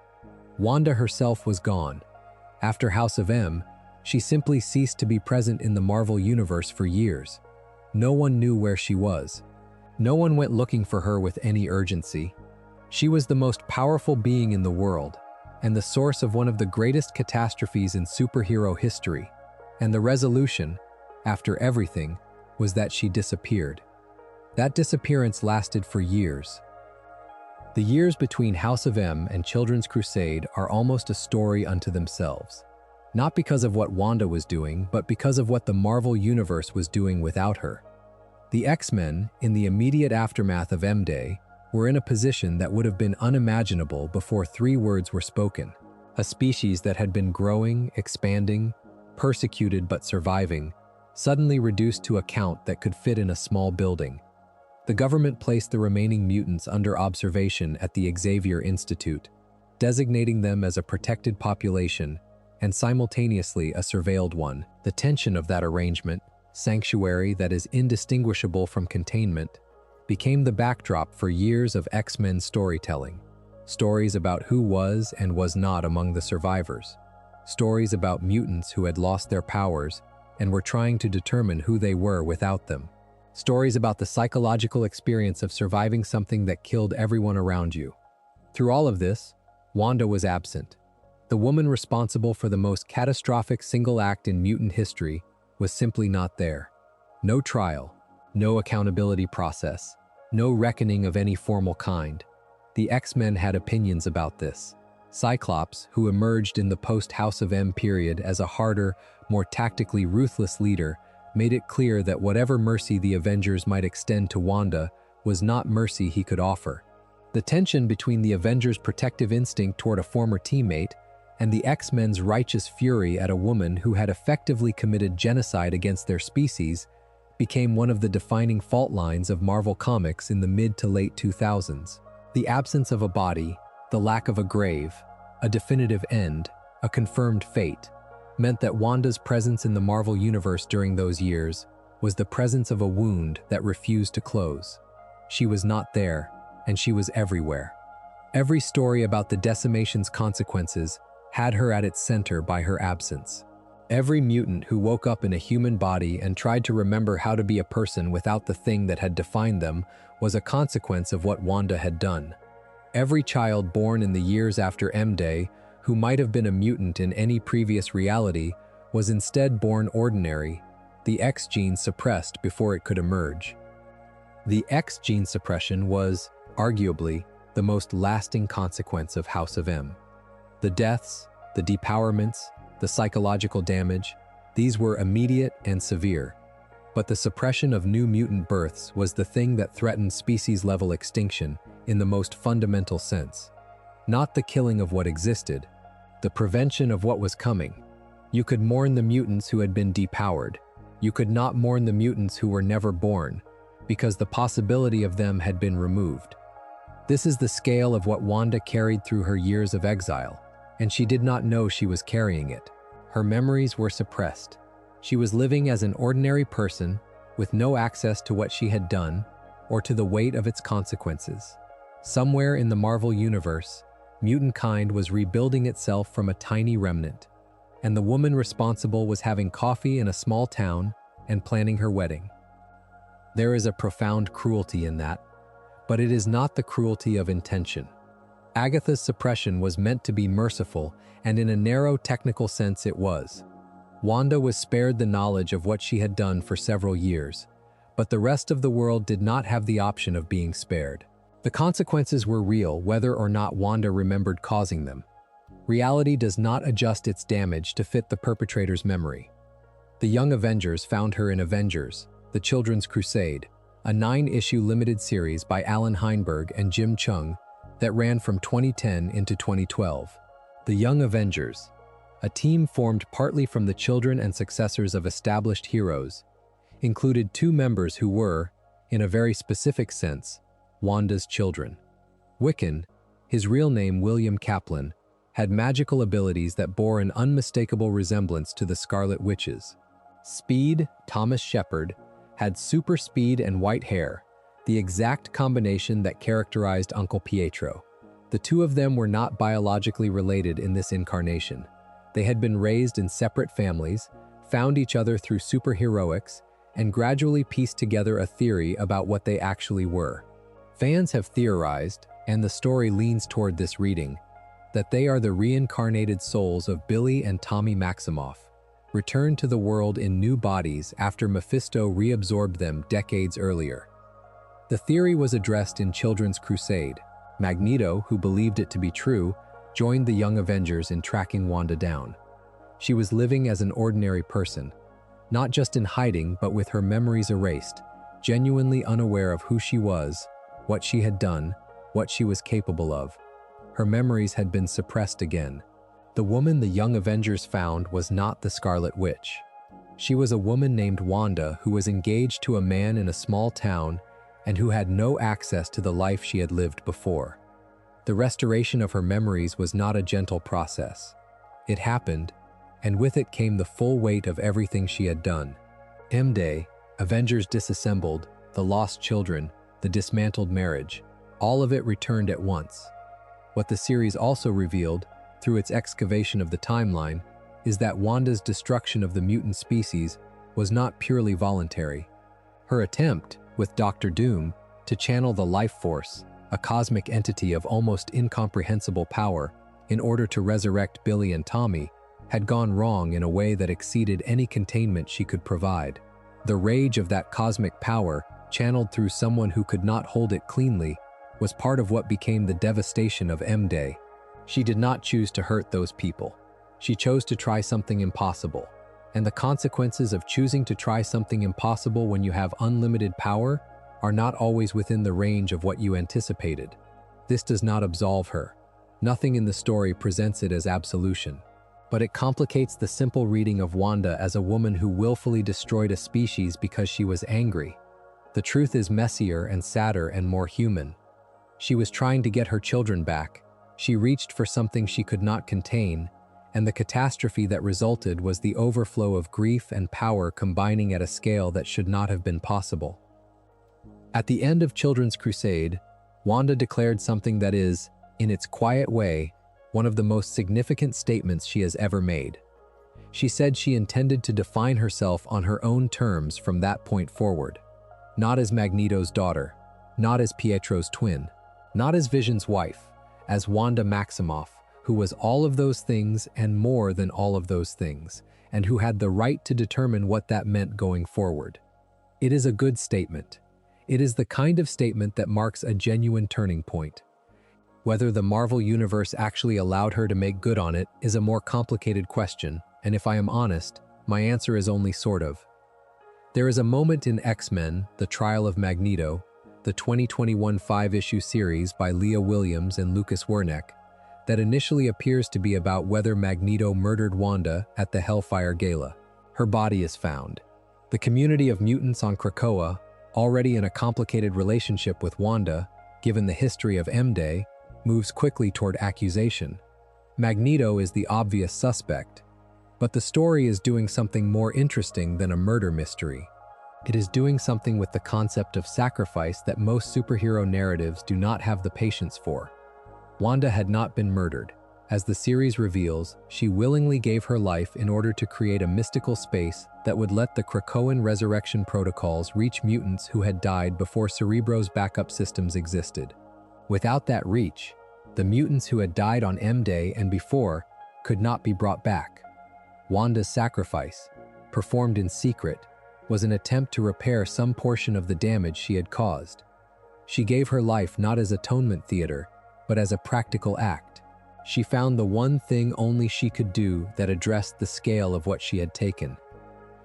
Wanda herself was gone. After House of M, she simply ceased to be present in the Marvel Universe for years. No one knew where she was. No one went looking for her with any urgency. She was the most powerful being in the world, and the source of one of the greatest catastrophes in superhero history. And the resolution, after everything, was that she disappeared. That disappearance lasted for years. The years between House of M and Children's Crusade are almost a story unto themselves. Not because of what Wanda was doing, but because of what the Marvel Universe was doing without her. The X-Men, in the immediate aftermath of M-Day, were in a position that would have been unimaginable before 3 words were spoken. A species that had been growing, expanding, persecuted but surviving, suddenly reduced to a count that could fit in a small building. The government placed the remaining mutants under observation at the Xavier Institute, designating them as a protected population and simultaneously a surveilled one. The tension of that arrangement, sanctuary that is indistinguishable from containment, became the backdrop for years of X-Men storytelling. Stories about who was and was not among the survivors. Stories about mutants who had lost their powers and were trying to determine who they were without them. Stories about the psychological experience of surviving something that killed everyone around you. Through all of this, Wanda was absent. The woman responsible for the most catastrophic single act in mutant history was simply not there. No trial, no accountability process, no reckoning of any formal kind. The X-Men had opinions about this. Cyclops, who emerged in the post-House of M period as a harder, more tactically ruthless leader, made it clear that whatever mercy the Avengers might extend to Wanda was not mercy he could offer. The tension between the Avengers' protective instinct toward a former teammate and the X-Men's righteous fury at a woman who had effectively committed genocide against their species became one of the defining fault lines of Marvel Comics in the mid to late 2000s. The absence of a body, the lack of a grave, a definitive end, a confirmed fate, meant that Wanda's presence in the Marvel Universe during those years was the presence of a wound that refused to close. She was not there, and she was everywhere. Every story about the decimation's consequences had her at its center by her absence. Every mutant who woke up in a human body and tried to remember how to be a person without the thing that had defined them was a consequence of what Wanda had done. Every child born in the years after M-Day, who might have been a mutant in any previous reality, was instead born ordinary, the X gene suppressed before it could emerge. The X gene suppression was, arguably, the most lasting consequence of House of M. The deaths, the depowerments, the psychological damage, these were immediate and severe. But the suppression of new mutant births was the thing that threatened species-level extinction in the most fundamental sense. Not the killing of what existed, the prevention of what was coming. You could mourn the mutants who had been depowered. You could not mourn the mutants who were never born, because the possibility of them had been removed. This is the scale of what Wanda carried through her years of exile, and she did not know she was carrying it. Her memories were suppressed. She was living as an ordinary person with no access to what she had done or to the weight of its consequences. Somewhere in the Marvel Universe, mutant kind was rebuilding itself from a tiny remnant, and the woman responsible was having coffee in a small town and planning her wedding. There is a profound cruelty in that, but it is not the cruelty of intention. Agatha's suppression was meant to be merciful, and in a narrow technical sense it was. Wanda was spared the knowledge of what she had done for several years, but the rest of the world did not have the option of being spared. The consequences were real, whether or not Wanda remembered causing them. Reality does not adjust its damage to fit the perpetrator's memory. The Young Avengers found her in Avengers, the Children's Crusade, a 9-issue limited series by Alan Heinberg and Jim Chung that ran from 2010 into 2012. The Young Avengers, a team formed partly from the children and successors of established heroes, included 2 members who were, in a very specific sense, Wanda's children. Wiccan, his real name William Kaplan, had magical abilities that bore an unmistakable resemblance to the Scarlet Witch's. Speed, Thomas Shepard, had super speed and white hair, the exact combination that characterized Uncle Pietro. The two of them were not biologically related in this incarnation. They had been raised in separate families, found each other through superheroics, and gradually pieced together a theory about what they actually were. Fans have theorized, and the story leans toward this reading, that they are the reincarnated souls of Billy and Tommy Maximoff, returned to the world in new bodies after Mephisto reabsorbed them decades earlier. The theory was addressed in Children's Crusade. Magneto, who believed it to be true, joined the Young Avengers in tracking Wanda down. She was living as an ordinary person, not just in hiding but with her memories erased, genuinely unaware of who she was, what she had done, what she was capable of. Her memories had been suppressed again. The woman the Young Avengers found was not the Scarlet Witch. She was a woman named Wanda who was engaged to a man in a small town and who had no access to the life she had lived before. The restoration of her memories was not a gentle process. It happened, and with it came the full weight of everything she had done. M-Day, Avengers Disassembled, the lost children, the dismantled marriage, all of it returned at once. What the series also revealed, through its excavation of the timeline, is that Wanda's destruction of the mutant species was not purely voluntary. Her attempt, with Doctor Doom, to channel the life force, a cosmic entity of almost incomprehensible power, in order to resurrect Billy and Tommy, had gone wrong in a way that exceeded any containment she could provide. The rage of that cosmic power, channeled through someone who could not hold it cleanly, was part of what became the devastation of M-Day. She did not choose to hurt those people. She chose to try something impossible. And the consequences of choosing to try something impossible when you have unlimited power are not always within the range of what you anticipated. This does not absolve her. Nothing in the story presents it as absolution. But it complicates the simple reading of Wanda as a woman who willfully destroyed a species because she was angry. The truth is messier and sadder and more human. She was trying to get her children back. She reached for something she could not contain, and the catastrophe that resulted was the overflow of grief and power combining at a scale that should not have been possible. At the end of Children's Crusade, Wanda declared something that is, in its quiet way, one of the most significant statements she has ever made. She said she intended to define herself on her own terms from that point forward. Not as Magneto's daughter, not as Pietro's twin, not as Vision's wife, as Wanda Maximoff, who was all of those things and more than all of those things, and who had the right to determine what that meant going forward. It is a good statement. It is the kind of statement that marks a genuine turning point. Whether the Marvel Universe actually allowed her to make good on it is a more complicated question, and if I am honest, my answer is only sort of. There is a moment in X-Men, The Trial of Magneto, the 2021 5-issue series by Leah Williams and Lucas Werneck, that initially appears to be about whether Magneto murdered Wanda at the Hellfire Gala. Her body is found. The community of mutants on Krakoa, already in a complicated relationship with Wanda, given the history of M-Day, moves quickly toward accusation. Magneto is the obvious suspect, but the story is doing something more interesting than a murder mystery. It is doing something with the concept of sacrifice that most superhero narratives do not have the patience for. Wanda had not been murdered. As the series reveals, she willingly gave her life in order to create a mystical space that would let the Krakoan resurrection protocols reach mutants who had died before Cerebro's backup systems existed. Without that reach, the mutants who had died on M-Day and before could not be brought back. Wanda's sacrifice, performed in secret, was an attempt to repair some portion of the damage she had caused. She gave her life not as atonement theater, but as a practical act. She found the one thing only she could do that addressed the scale of what she had taken.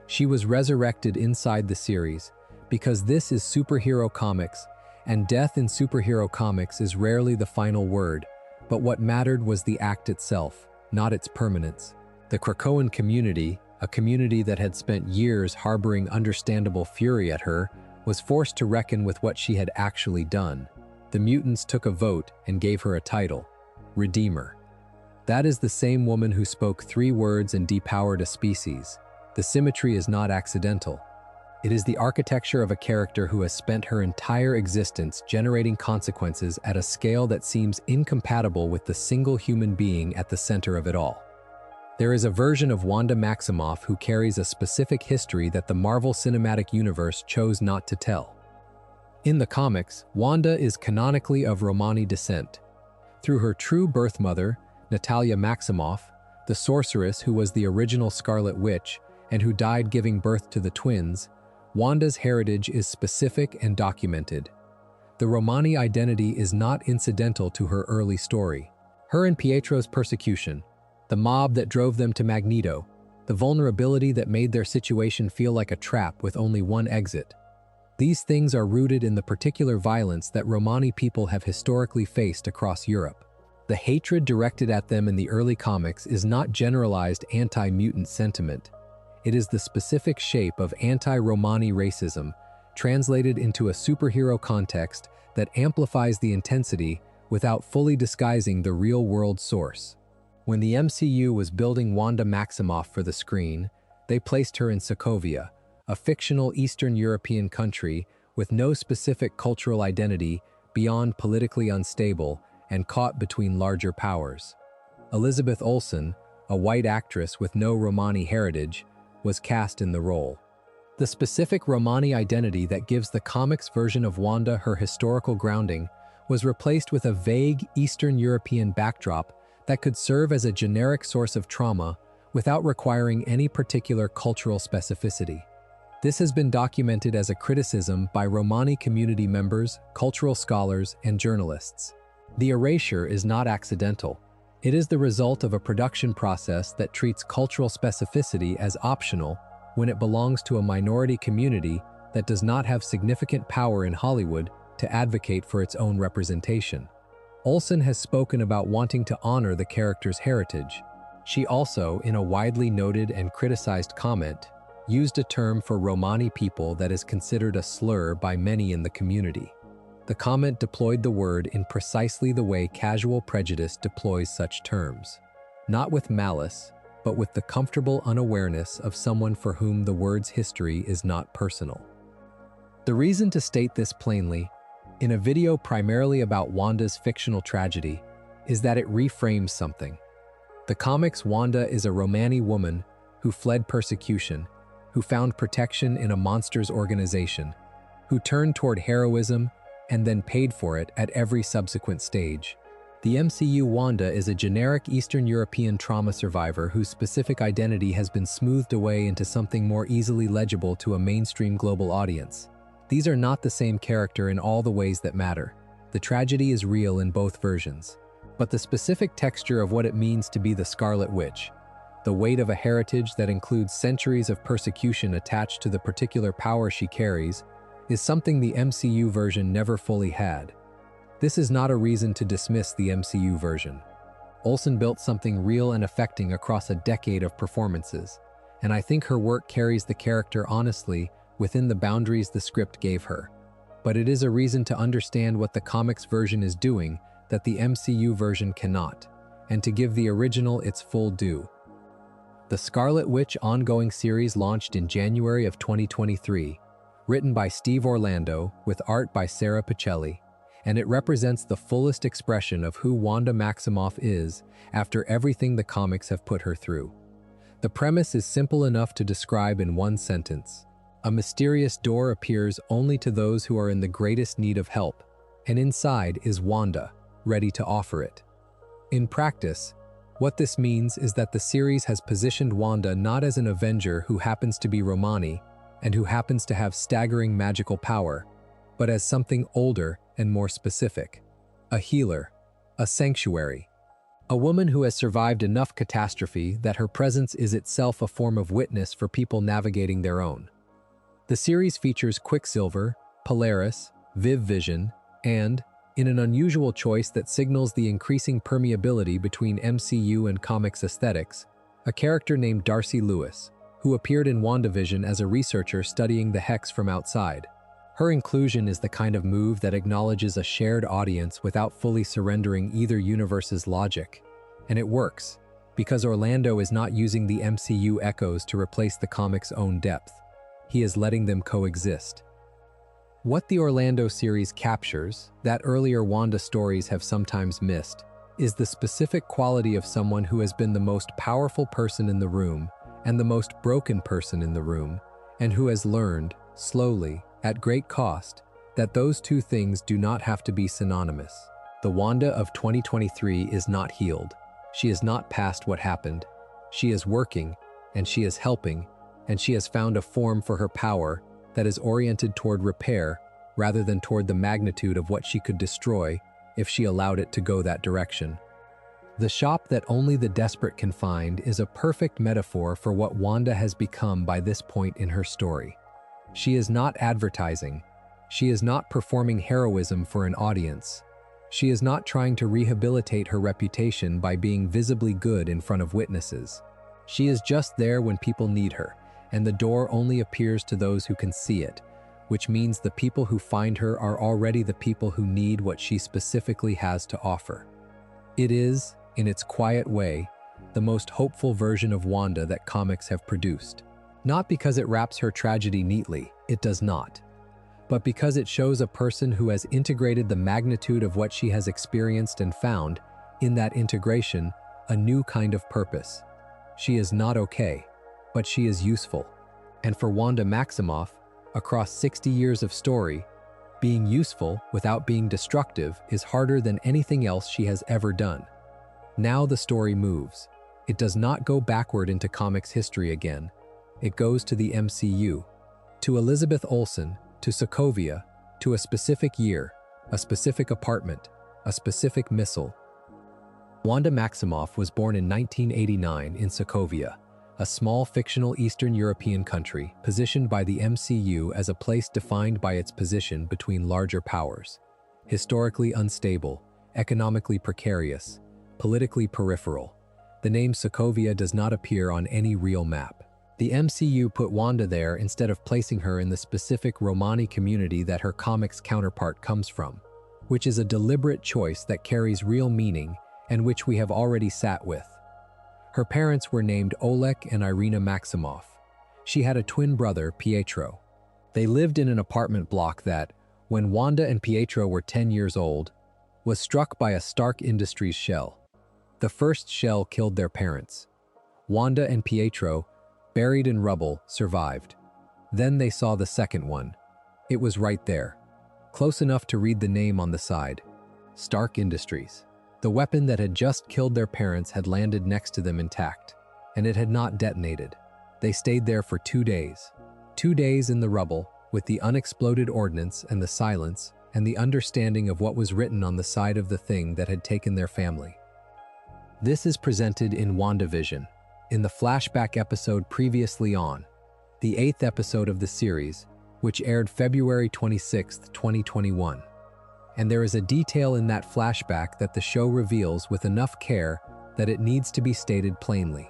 She was resurrected inside the series because this is superhero comics, and death in superhero comics is rarely the final word, but what mattered was the act itself, not its permanence. The Krakoan community, a community that had spent years harboring understandable fury at her, was forced to reckon with what she had actually done. The mutants took a vote and gave her a title, Redeemer. That is the same woman who spoke 3 words and depowered a species. The symmetry is not accidental. It is the architecture of a character who has spent her entire existence generating consequences at a scale that seems incompatible with the single human being at the center of it all. There is a version of Wanda Maximoff who carries a specific history that the Marvel Cinematic Universe chose not to tell. In the comics, Wanda is canonically of Romani descent. Through her true birth mother, Natalia Maximoff, the sorceress who was the original Scarlet Witch and who died giving birth to the twins, Wanda's heritage is specific and documented. The Romani identity is not incidental to her early story. Her and Pietro's persecution, the mob that drove them to Magneto, the vulnerability that made their situation feel like a trap with only one exit. These things are rooted in the particular violence that Romani people have historically faced across Europe. The hatred directed at them in the early comics is not generalized anti-mutant sentiment. It is the specific shape of anti-Romani racism, translated into a superhero context that amplifies the intensity without fully disguising the real-world source. When the MCU was building Wanda Maximoff for the screen, they placed her in Sokovia, a fictional Eastern European country with no specific cultural identity beyond politically unstable and caught between larger powers. Elizabeth Olsen, a white actress with no Romani heritage, was cast in the role. The specific Romani identity that gives the comics version of Wanda her historical grounding was replaced with a vague Eastern European backdrop that could serve as a generic source of trauma without requiring any particular cultural specificity. This has been documented as a criticism by Romani community members, cultural scholars, and journalists. The erasure is not accidental. It is the result of a production process that treats cultural specificity as optional when it belongs to a minority community that does not have significant power in Hollywood to advocate for its own representation. Olsen has spoken about wanting to honor the character's heritage. She also, in a widely noted and criticized comment, used a term for Romani people that is considered a slur by many in the community. The comment deployed the word in precisely the way casual prejudice deploys such terms, not with malice, but with the comfortable unawareness of someone for whom the word's history is not personal. The reason to state this plainly, in a video primarily about Wanda's fictional tragedy, is that it reframes something. The comics Wanda is a Romani woman who fled persecution, who found protection in a monsters organization, who turned toward heroism and then paid for it at every subsequent stage. The MCU Wanda is a generic Eastern European trauma survivor whose specific identity has been smoothed away into something more easily legible to a mainstream global audience. These are not the same character in all the ways that matter. The tragedy is real in both versions. But the specific texture of what it means to be the Scarlet Witch, the weight of a heritage that includes centuries of persecution attached to the particular power she carries, is something the MCU version never fully had. This is not a reason to dismiss the MCU version. Olsen built something real and affecting across a decade of performances, and I think her work carries the character honestly within the boundaries the script gave her. But it is a reason to understand what the comics version is doing that the MCU version cannot, and to give the original its full due. The Scarlet Witch ongoing series launched in January of 2023, written by Steve Orlando with art by Sarah Pichelli, and it represents the fullest expression of who Wanda Maximoff is after everything the comics have put her through. The premise is simple enough to describe in one sentence. A mysterious door appears only to those who are in the greatest need of help, and inside is Wanda, ready to offer it. In practice, what this means is that the series has positioned Wanda not as an Avenger who happens to be Romani and who happens to have staggering magical power, but as something older and more specific. A healer, a sanctuary, a woman who has survived enough catastrophe that her presence is itself a form of witness for people navigating their own. The series features Quicksilver, Polaris, Vision, and, in an unusual choice that signals the increasing permeability between MCU and comics aesthetics, a character named Darcy Lewis, who appeared in WandaVision as a researcher studying the Hex from outside. Her inclusion is the kind of move that acknowledges a shared audience without fully surrendering either universe's logic. And it works, because Orlando is not using the MCU echoes to replace the comic's own depth. He is letting them coexist. What the Orlando series captures, that earlier Wanda stories have sometimes missed, is the specific quality of someone who has been the most powerful person in the room and the most broken person in the room, and who has learned, slowly, at great cost, that those two things do not have to be synonymous. The Wanda of 2023 is not healed. She is not past what happened. She is working, and she is helping, and she has found a form for her power that is oriented toward repair rather than toward the magnitude of what she could destroy if she allowed it to go that direction. The shop that only the desperate can find is a perfect metaphor for what Wanda has become by this point in her story. She is not advertising. She is not performing heroism for an audience. She is not trying to rehabilitate her reputation by being visibly good in front of witnesses. She is just there when people need her, and the door only appears to those who can see it, which means the people who find her are already the people who need what she specifically has to offer. It is, in its quiet way, the most hopeful version of Wanda that comics have produced. Not because it wraps her tragedy neatly, it does not, but because it shows a person who has integrated the magnitude of what she has experienced and found, in that integration, a new kind of purpose. She is not okay, but she is useful. And for Wanda Maximoff, across 60 years of story, being useful without being destructive is harder than anything else she has ever done. Now the story moves. It does not go backward into comics history again. It goes to the MCU, to Elizabeth Olsen, to Sokovia, to a specific year, a specific apartment, a specific missile. Wanda Maximoff was born in 1989 in Sokovia, a small fictional Eastern European country positioned by the MCU as a place defined by its position between larger powers. Historically unstable, economically precarious, politically peripheral, the name Sokovia does not appear on any real map. The MCU put Wanda there instead of placing her in the specific Romani community that her comics counterpart comes from, which is a deliberate choice that carries real meaning and which we have already sat with. Her parents were named Oleg and Irina Maximoff. She had a twin brother, Pietro. They lived in an apartment block that, when Wanda and Pietro were 10 years old, was struck by a Stark Industries shell. The first shell killed their parents. Wanda and Pietro, buried in rubble, survived. Then they saw the second one. It was right there, close enough to read the name on the side. Stark Industries. The weapon that had just killed their parents had landed next to them intact, and it had not detonated. They stayed there for 2 days. 2 days in the rubble, with the unexploded ordnance and the silence and the understanding of what was written on the side of the thing that had taken their family. This is presented in WandaVision, in the flashback episode previously on, the 8th episode of the series, which aired February 26, 2021. And there is a detail in that flashback that the show reveals with enough care that it needs to be stated plainly.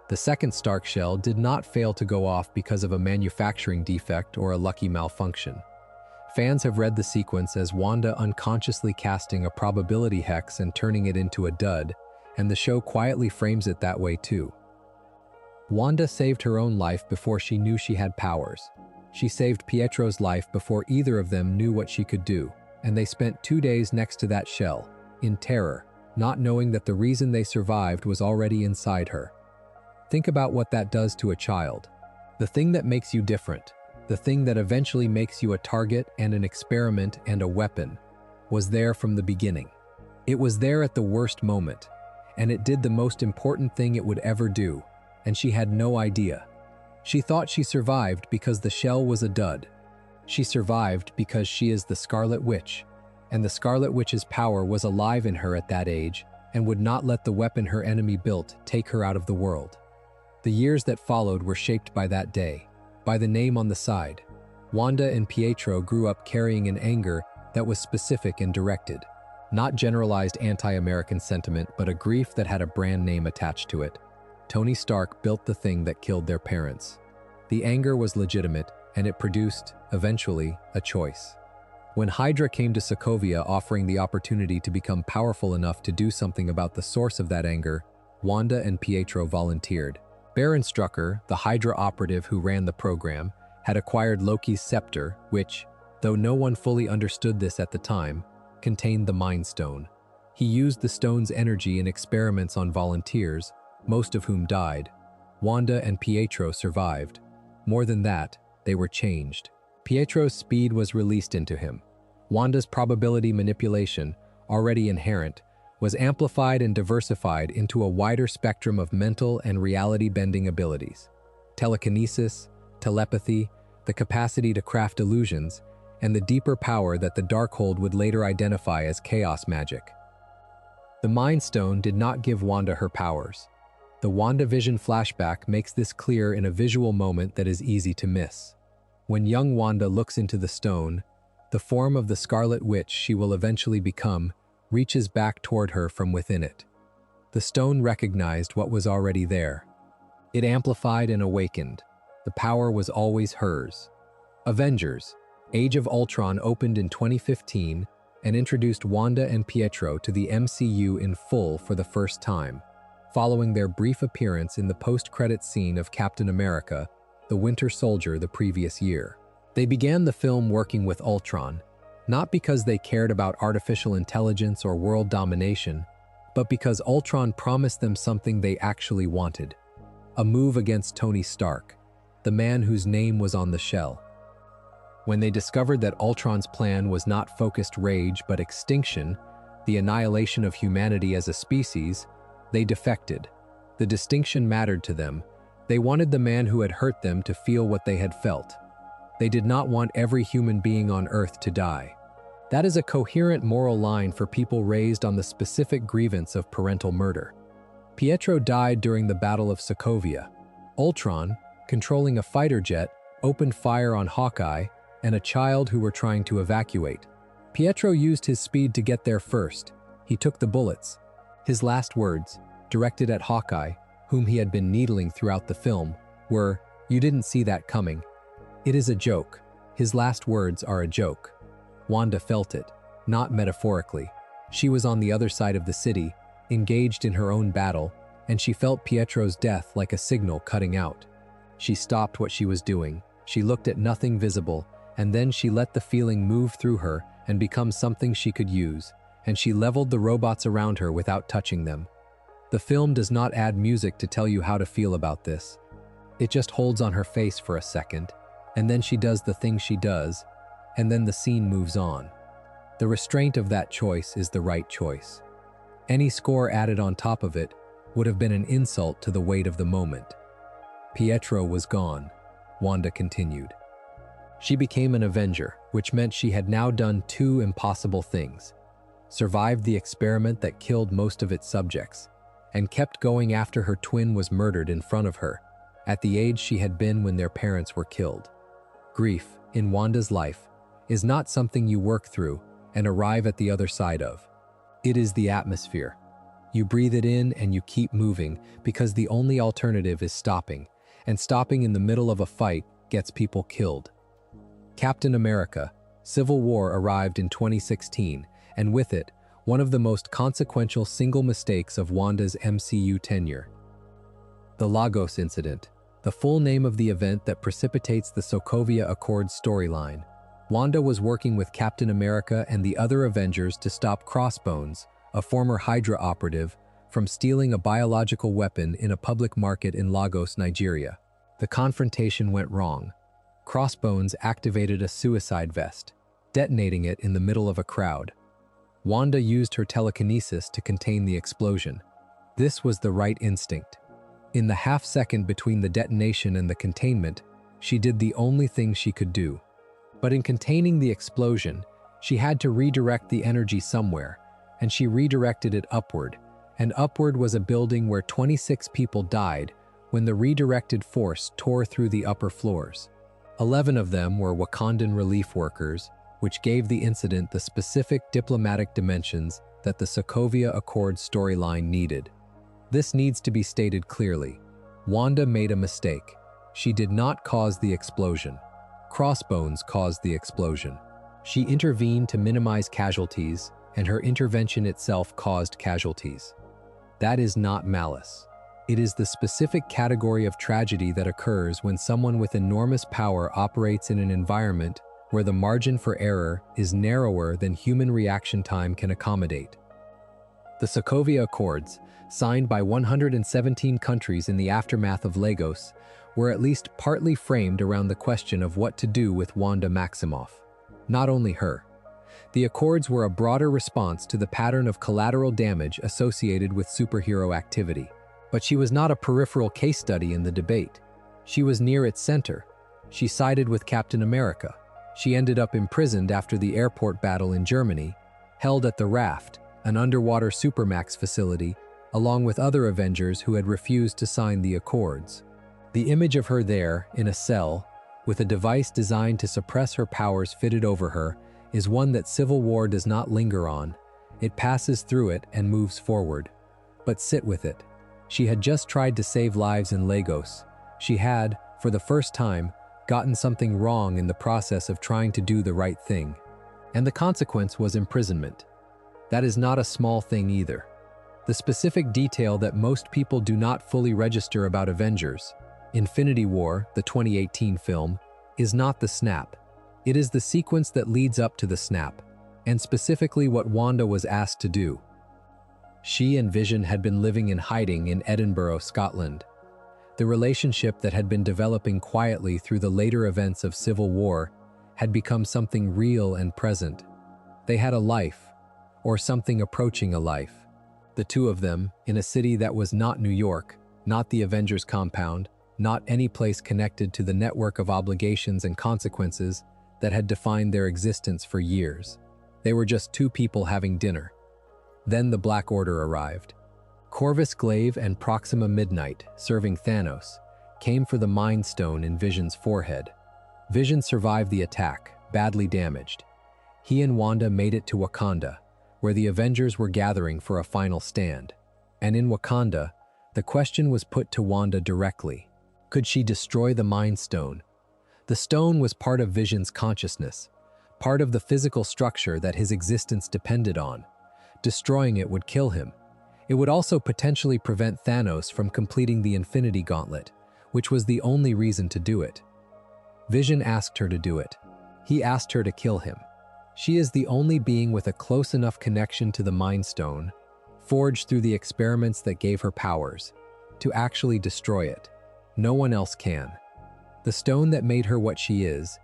The second Stark shell did not fail to go off because of a manufacturing defect or a lucky malfunction. Fans have read the sequence as Wanda unconsciously casting a probability hex and turning it into a dud, and the show quietly frames it that way too. Wanda saved her own life before she knew she had powers. She saved Pietro's life before either of them knew what she could do. And they spent 2 days next to that shell, in terror, not knowing that the reason they survived was already inside her. Think about what that does to a child. The thing that makes you different, the thing that eventually makes you a target and an experiment and a weapon, was there from the beginning. It was there at the worst moment, and it did the most important thing it would ever do, and she had no idea. She thought she survived because the shell was a dud. She survived because she is the Scarlet Witch, and the Scarlet Witch's power was alive in her at that age and would not let the weapon her enemy built take her out of the world. The years that followed were shaped by that day, by the name on the side. Wanda and Pietro grew up carrying an anger that was specific and directed, not generalized anti-American sentiment, but a grief that had a brand name attached to it. Tony Stark built the thing that killed their parents. The anger was legitimate, and it produced, eventually, a choice. When Hydra came to Sokovia offering the opportunity to become powerful enough to do something about the source of that anger, Wanda and Pietro volunteered. Baron Strucker, the Hydra operative who ran the program, had acquired Loki's scepter, which, though no one fully understood this at the time, contained the Mind Stone. He used the stone's energy in experiments on volunteers, most of whom died. Wanda and Pietro survived. More than that, they were changed. Pietro's speed was released into him. Wanda's probability manipulation, already inherent, was amplified and diversified into a wider spectrum of mental and reality-bending abilities. Telekinesis, telepathy, the capacity to craft illusions, and the deeper power that the Darkhold would later identify as chaos magic. The Mind Stone did not give Wanda her powers. The WandaVision flashback makes this clear in a visual moment that is easy to miss. When young Wanda looks into the stone, the form of the Scarlet Witch she will eventually become reaches back toward her from within it. The stone recognized what was already there. It amplified and awakened. The power was always hers. Avengers: Age of Ultron opened in 2015 and introduced Wanda and Pietro to the MCU in full for the first time, following their brief appearance in the post-credit scene of Captain America: The Winter Soldier the previous year. They began the film working with Ultron, not because they cared about artificial intelligence or world domination, but because Ultron promised them something they actually wanted: a move against Tony Stark, the man whose name was on the shell. When they discovered that Ultron's plan was not focused rage but extinction, the annihilation of humanity as a species, they defected. The distinction mattered to them. They wanted the man who had hurt them to feel what they had felt. They did not want every human being on Earth to die. That is a coherent moral line for people raised on the specific grievance of parental murder. Pietro died during the Battle of Sokovia. Ultron, controlling a fighter jet, opened fire on Hawkeye and a child who were trying to evacuate. Pietro used his speed to get there first. He took the bullets. His last words, directed at Hawkeye, whom he had been needling throughout the film, were, "You didn't see that coming." It is a joke. His last words are a joke. Wanda felt it, not metaphorically. She was on the other side of the city, engaged in her own battle, and she felt Pietro's death like a signal cutting out. She stopped what she was doing. She looked at nothing visible, and then she let the feeling move through her and become something she could use, and she leveled the robots around her without touching them. The film does not add music to tell you how to feel about this. It just holds on her face for a second, and then she does the thing she does, and then the scene moves on. The restraint of that choice is the right choice. Any score added on top of it would have been an insult to the weight of the moment. Pietro was gone, Wanda continued. She became an Avenger, which meant she had now done two impossible things: survived the experiment that killed most of its subjects, and kept going after her twin was murdered in front of her, at the age she had been when their parents were killed. Grief, in Wanda's life, is not something you work through and arrive at the other side of. It is the atmosphere. You breathe it in and you keep moving because the only alternative is stopping, and stopping in the middle of a fight gets people killed. Captain America: Civil War arrived in 2016, and with it, one of the most consequential single mistakes of Wanda's MCU tenure. The Lagos Incident, the full name of the event that precipitates the Sokovia Accords storyline. Wanda was working with Captain America and the other Avengers to stop Crossbones, a former Hydra operative, from stealing a biological weapon in a public market in Lagos, Nigeria. The confrontation went wrong. Crossbones activated a suicide vest, detonating it in the middle of a crowd. Wanda used her telekinesis to contain the explosion. This was the right instinct. In the half-second between the detonation and the containment, she did the only thing she could do. But in containing the explosion, she had to redirect the energy somewhere, and she redirected it upward, and upward was a building where 26 people died when the redirected force tore through the upper floors. 11 of them were Wakandan relief workers, which gave the incident the specific diplomatic dimensions that the Sokovia Accords storyline needed. This needs to be stated clearly. Wanda made a mistake. She did not cause the explosion. Crossbones caused the explosion. She intervened to minimize casualties, and her intervention itself caused casualties. That is not malice. It is the specific category of tragedy that occurs when someone with enormous power operates in an environment where the margin for error is narrower than human reaction time can accommodate. The Sokovia Accords, signed by 117 countries in the aftermath of Lagos, were at least partly framed around the question of what to do with Wanda Maximoff. Not only her. The Accords were a broader response to the pattern of collateral damage associated with superhero activity. But she was not a peripheral case study in the debate. She was near its center. She sided with Captain America. She ended up imprisoned after the airport battle in Germany, held at the Raft, an underwater supermax facility, along with other Avengers who had refused to sign the Accords. The image of her there, in a cell, with a device designed to suppress her powers fitted over her, is one that Civil War does not linger on. It passes through it and moves forward. But sit with it. She had just tried to save lives in Lagos. She had, for the first time, gotten something wrong in the process of trying to do the right thing. And the consequence was imprisonment. That is not a small thing either. The specific detail that most people do not fully register about Avengers, Infinity War, the 2018 film, is not the snap. It is the sequence that leads up to the snap, and specifically what Wanda was asked to do. She and Vision had been living in hiding in Edinburgh, Scotland. The relationship that had been developing quietly through the later events of Civil War had become something real and present. They had a life, or something approaching a life. The two of them, in a city that was not New York, not the Avengers compound, not any place connected to the network of obligations and consequences that had defined their existence for years. They were just two people having dinner. Then the Black Order arrived. Corvus Glaive and Proxima Midnight, serving Thanos, came for the Mind Stone in Vision's forehead. Vision survived the attack, badly damaged. He and Wanda made it to Wakanda, where the Avengers were gathering for a final stand. And in Wakanda, the question was put to Wanda directly. Could she destroy the Mind Stone? The stone was part of Vision's consciousness, part of the physical structure that his existence depended on. Destroying it would kill him. It would also potentially prevent Thanos from completing the Infinity Gauntlet, which was the only reason to do it. Vision asked her to do it. He asked her to kill him. She is the only being with a close enough connection to the Mind Stone, forged through the experiments that gave her powers, to actually destroy it. No one else can. The stone that made her what she is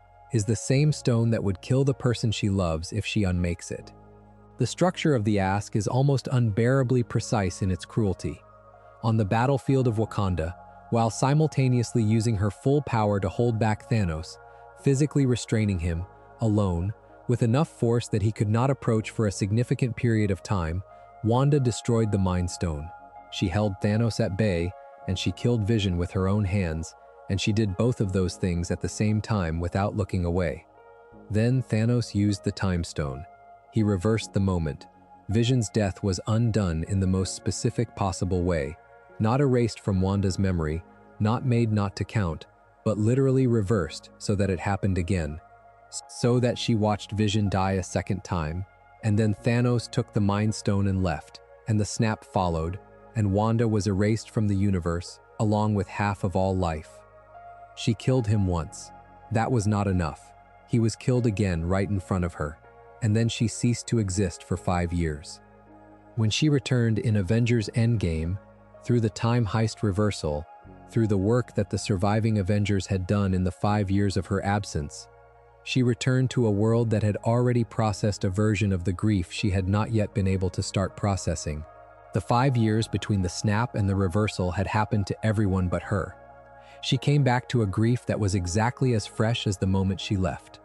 the same stone that would kill the person she loves if she unmakes it. The structure of the ask is almost unbearably precise in its cruelty. On the battlefield of Wakanda, while simultaneously using her full power to hold back Thanos, physically restraining him, alone, with enough force that he could not approach for a significant period of time, Wanda destroyed the Mind Stone. She held Thanos at bay, and she killed Vision with her own hands, and she did both of those things at the same time without looking away. Then Thanos used the Time Stone. He reversed the moment. Vision's death was undone in the most specific possible way, not erased from Wanda's memory, not made not to count, but literally reversed so that it happened again. So that she watched Vision die a second time, and then Thanos took the Mind Stone and left, and the snap followed, and Wanda was erased from the universe, along with half of all life. She killed him once. That was not enough. He was killed again right in front of her, and then she ceased to exist for 5 years. When she returned in Avengers Endgame, through the time heist reversal, through the work that the surviving Avengers had done in the 5 years of her absence, she returned to a world that had already processed a version of the grief she had not yet been able to start processing. The 5 years between the snap and the reversal had happened to everyone but her. She came back to a grief that was exactly as fresh as the moment she left.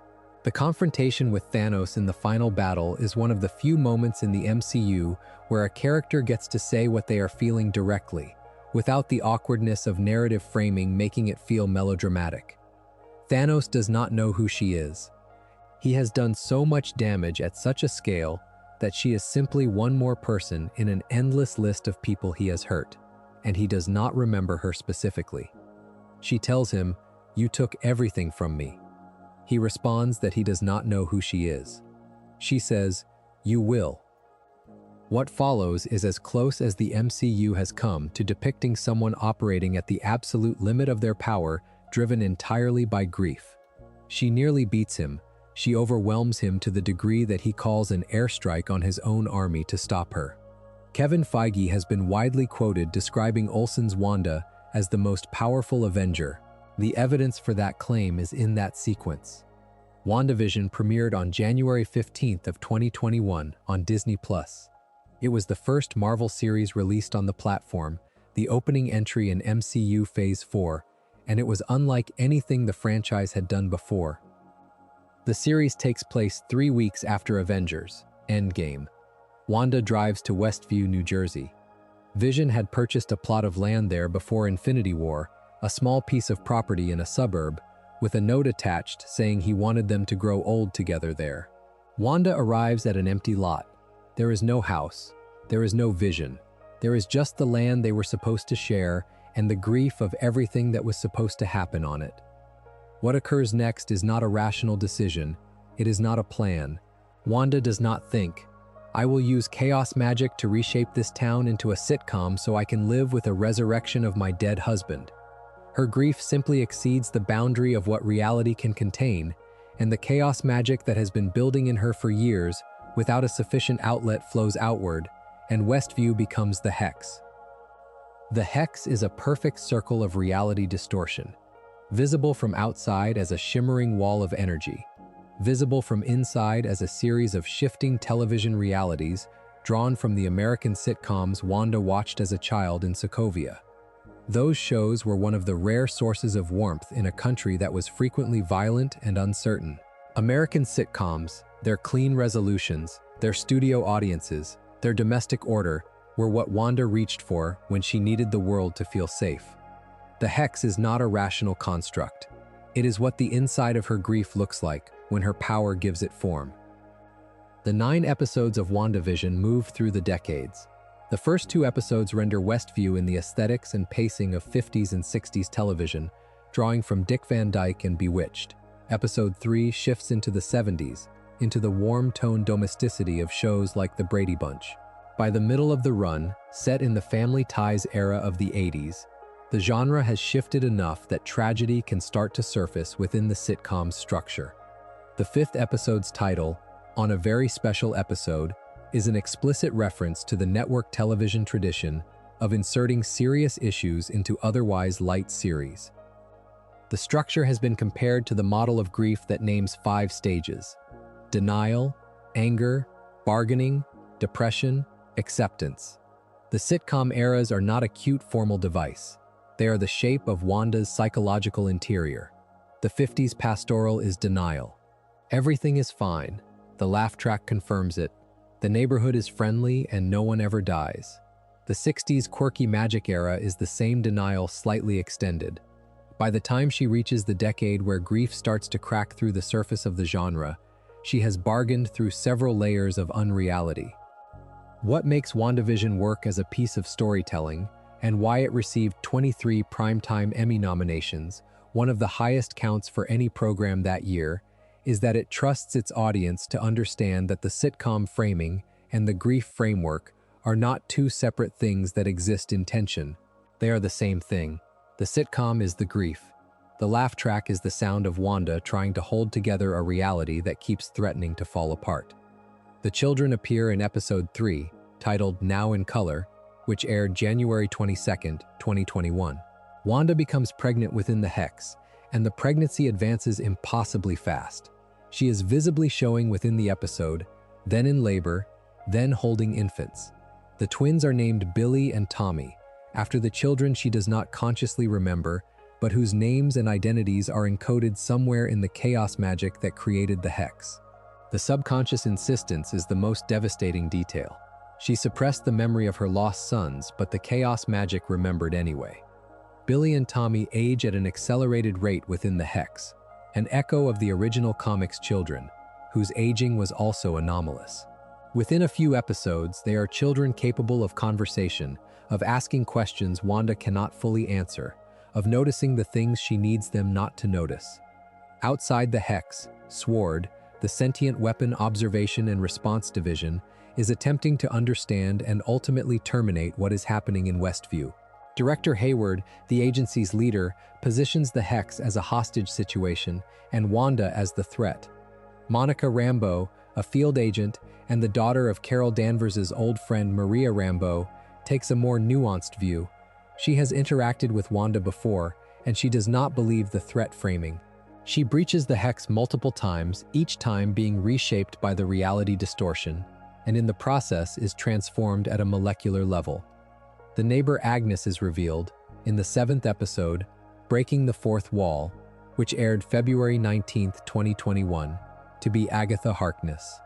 The confrontation with Thanos in the final battle is one of the few moments in the MCU where a character gets to say what they are feeling directly, without the awkwardness of narrative framing making it feel melodramatic. Thanos does not know who she is. He has done so much damage at such a scale that she is simply one more person in an endless list of people he has hurt, and he does not remember her specifically. She tells him, "You took everything from me." He responds that he does not know who she is. She says, "You will." What follows is as close as the MCU has come to depicting someone operating at the absolute limit of their power, driven entirely by grief. She nearly beats him. She overwhelms him to the degree that he calls an airstrike on his own army to stop her. Kevin Feige has been widely quoted describing Olsen's Wanda as the most powerful Avenger. The evidence for that claim is in that sequence. WandaVision premiered on January 15th of 2021 on Disney+. It was the first Marvel series released on the platform, the opening entry in MCU Phase 4, and it was unlike anything the franchise had done before. The series takes place 3 weeks after Avengers Endgame. Wanda drives to Westview, New Jersey. Vision had purchased a plot of land there before Infinity War, a small piece of property in a suburb, with a note attached saying he wanted them to grow old together there. Wanda arrives at an empty lot. There is no house. There is no Vision. There is just the land they were supposed to share and the grief of everything that was supposed to happen on it. What occurs next is not a rational decision. It is not a plan. Wanda does not think, "I will use chaos magic to reshape this town into a sitcom so I can live with a resurrection of my dead husband." Her grief simply exceeds the boundary of what reality can contain, and the chaos magic that has been building in her for years without a sufficient outlet flows outward, and Westview becomes the Hex. The Hex is a perfect circle of reality distortion, visible from outside as a shimmering wall of energy, visible from inside as a series of shifting television realities drawn from the American sitcoms Wanda watched as a child in Sokovia. Those shows were one of the rare sources of warmth in a country that was frequently violent and uncertain. American sitcoms, their clean resolutions, their studio audiences, their domestic order, were what Wanda reached for when she needed the world to feel safe. The Hex is not a rational construct. It is what the inside of her grief looks like when her power gives it form. The 9 episodes of WandaVision move through the decades. The first 2 episodes render Westview in the aesthetics and pacing of 50s and 60s television, drawing from Dick Van Dyke and Bewitched. Episode 3 shifts into the 70s, into the warm-toned domesticity of shows like The Brady Bunch. By the middle of the run, set in the Family Ties era of the 80s, the genre has shifted enough that tragedy can start to surface within the sitcom's structure. The 5th episode's title, On a Very Special Episode, is an explicit reference to the network television tradition of inserting serious issues into otherwise light series. The structure has been compared to the model of grief that names 5 stages: denial, anger, bargaining, depression, acceptance. The sitcom eras are not a cute formal device. They are the shape of Wanda's psychological interior. The 50s pastoral is denial. Everything is fine. The laugh track confirms it. The neighborhood is friendly and no one ever dies. The 60s quirky magic era is the same denial slightly extended. By the time she reaches the decade where grief starts to crack through the surface of the genre, she has bargained through several layers of unreality. What makes WandaVision work as a piece of storytelling, and why it received 23 Primetime Emmy nominations, one of the highest counts for any program that year, is that it trusts its audience to understand that the sitcom framing and the grief framework are not 2 separate things that exist in tension. They are the same thing. The sitcom is the grief. The laugh track is the sound of Wanda trying to hold together a reality that keeps threatening to fall apart. The children appear in episode 3, titled Now in Color, which aired January 22, 2021. Wanda becomes pregnant within the Hex, and the pregnancy advances impossibly fast. She is visibly showing within the episode, then in labor, then holding infants. The twins are named Billy and Tommy, after the children she does not consciously remember, but whose names and identities are encoded somewhere in the chaos magic that created the Hex. The subconscious insistence is the most devastating detail. She suppressed the memory of her lost sons, but the chaos magic remembered anyway. Billy and Tommy age at an accelerated rate within the Hex, an echo of the original comics' children, whose aging was also anomalous. Within a few episodes, they are children capable of conversation, of asking questions Wanda cannot fully answer, of noticing the things she needs them not to notice. Outside the Hex, SWORD, the Sentient Weapon Observation and Response Division, is attempting to understand and ultimately terminate what is happening in Westview. Director Hayward, the agency's leader, positions the Hex as a hostage situation and Wanda as the threat. Monica Rambeau, a field agent and the daughter of Carol Danvers's old friend Maria Rambeau, takes a more nuanced view. She has interacted with Wanda before, and she does not believe the threat framing. She breaches the Hex multiple times, each time being reshaped by the reality distortion, and in the process is transformed at a molecular level. The neighbor Agnes is revealed, in the 7th episode, Breaking the Fourth Wall, which aired February 19, 2021, to be Agatha Harkness.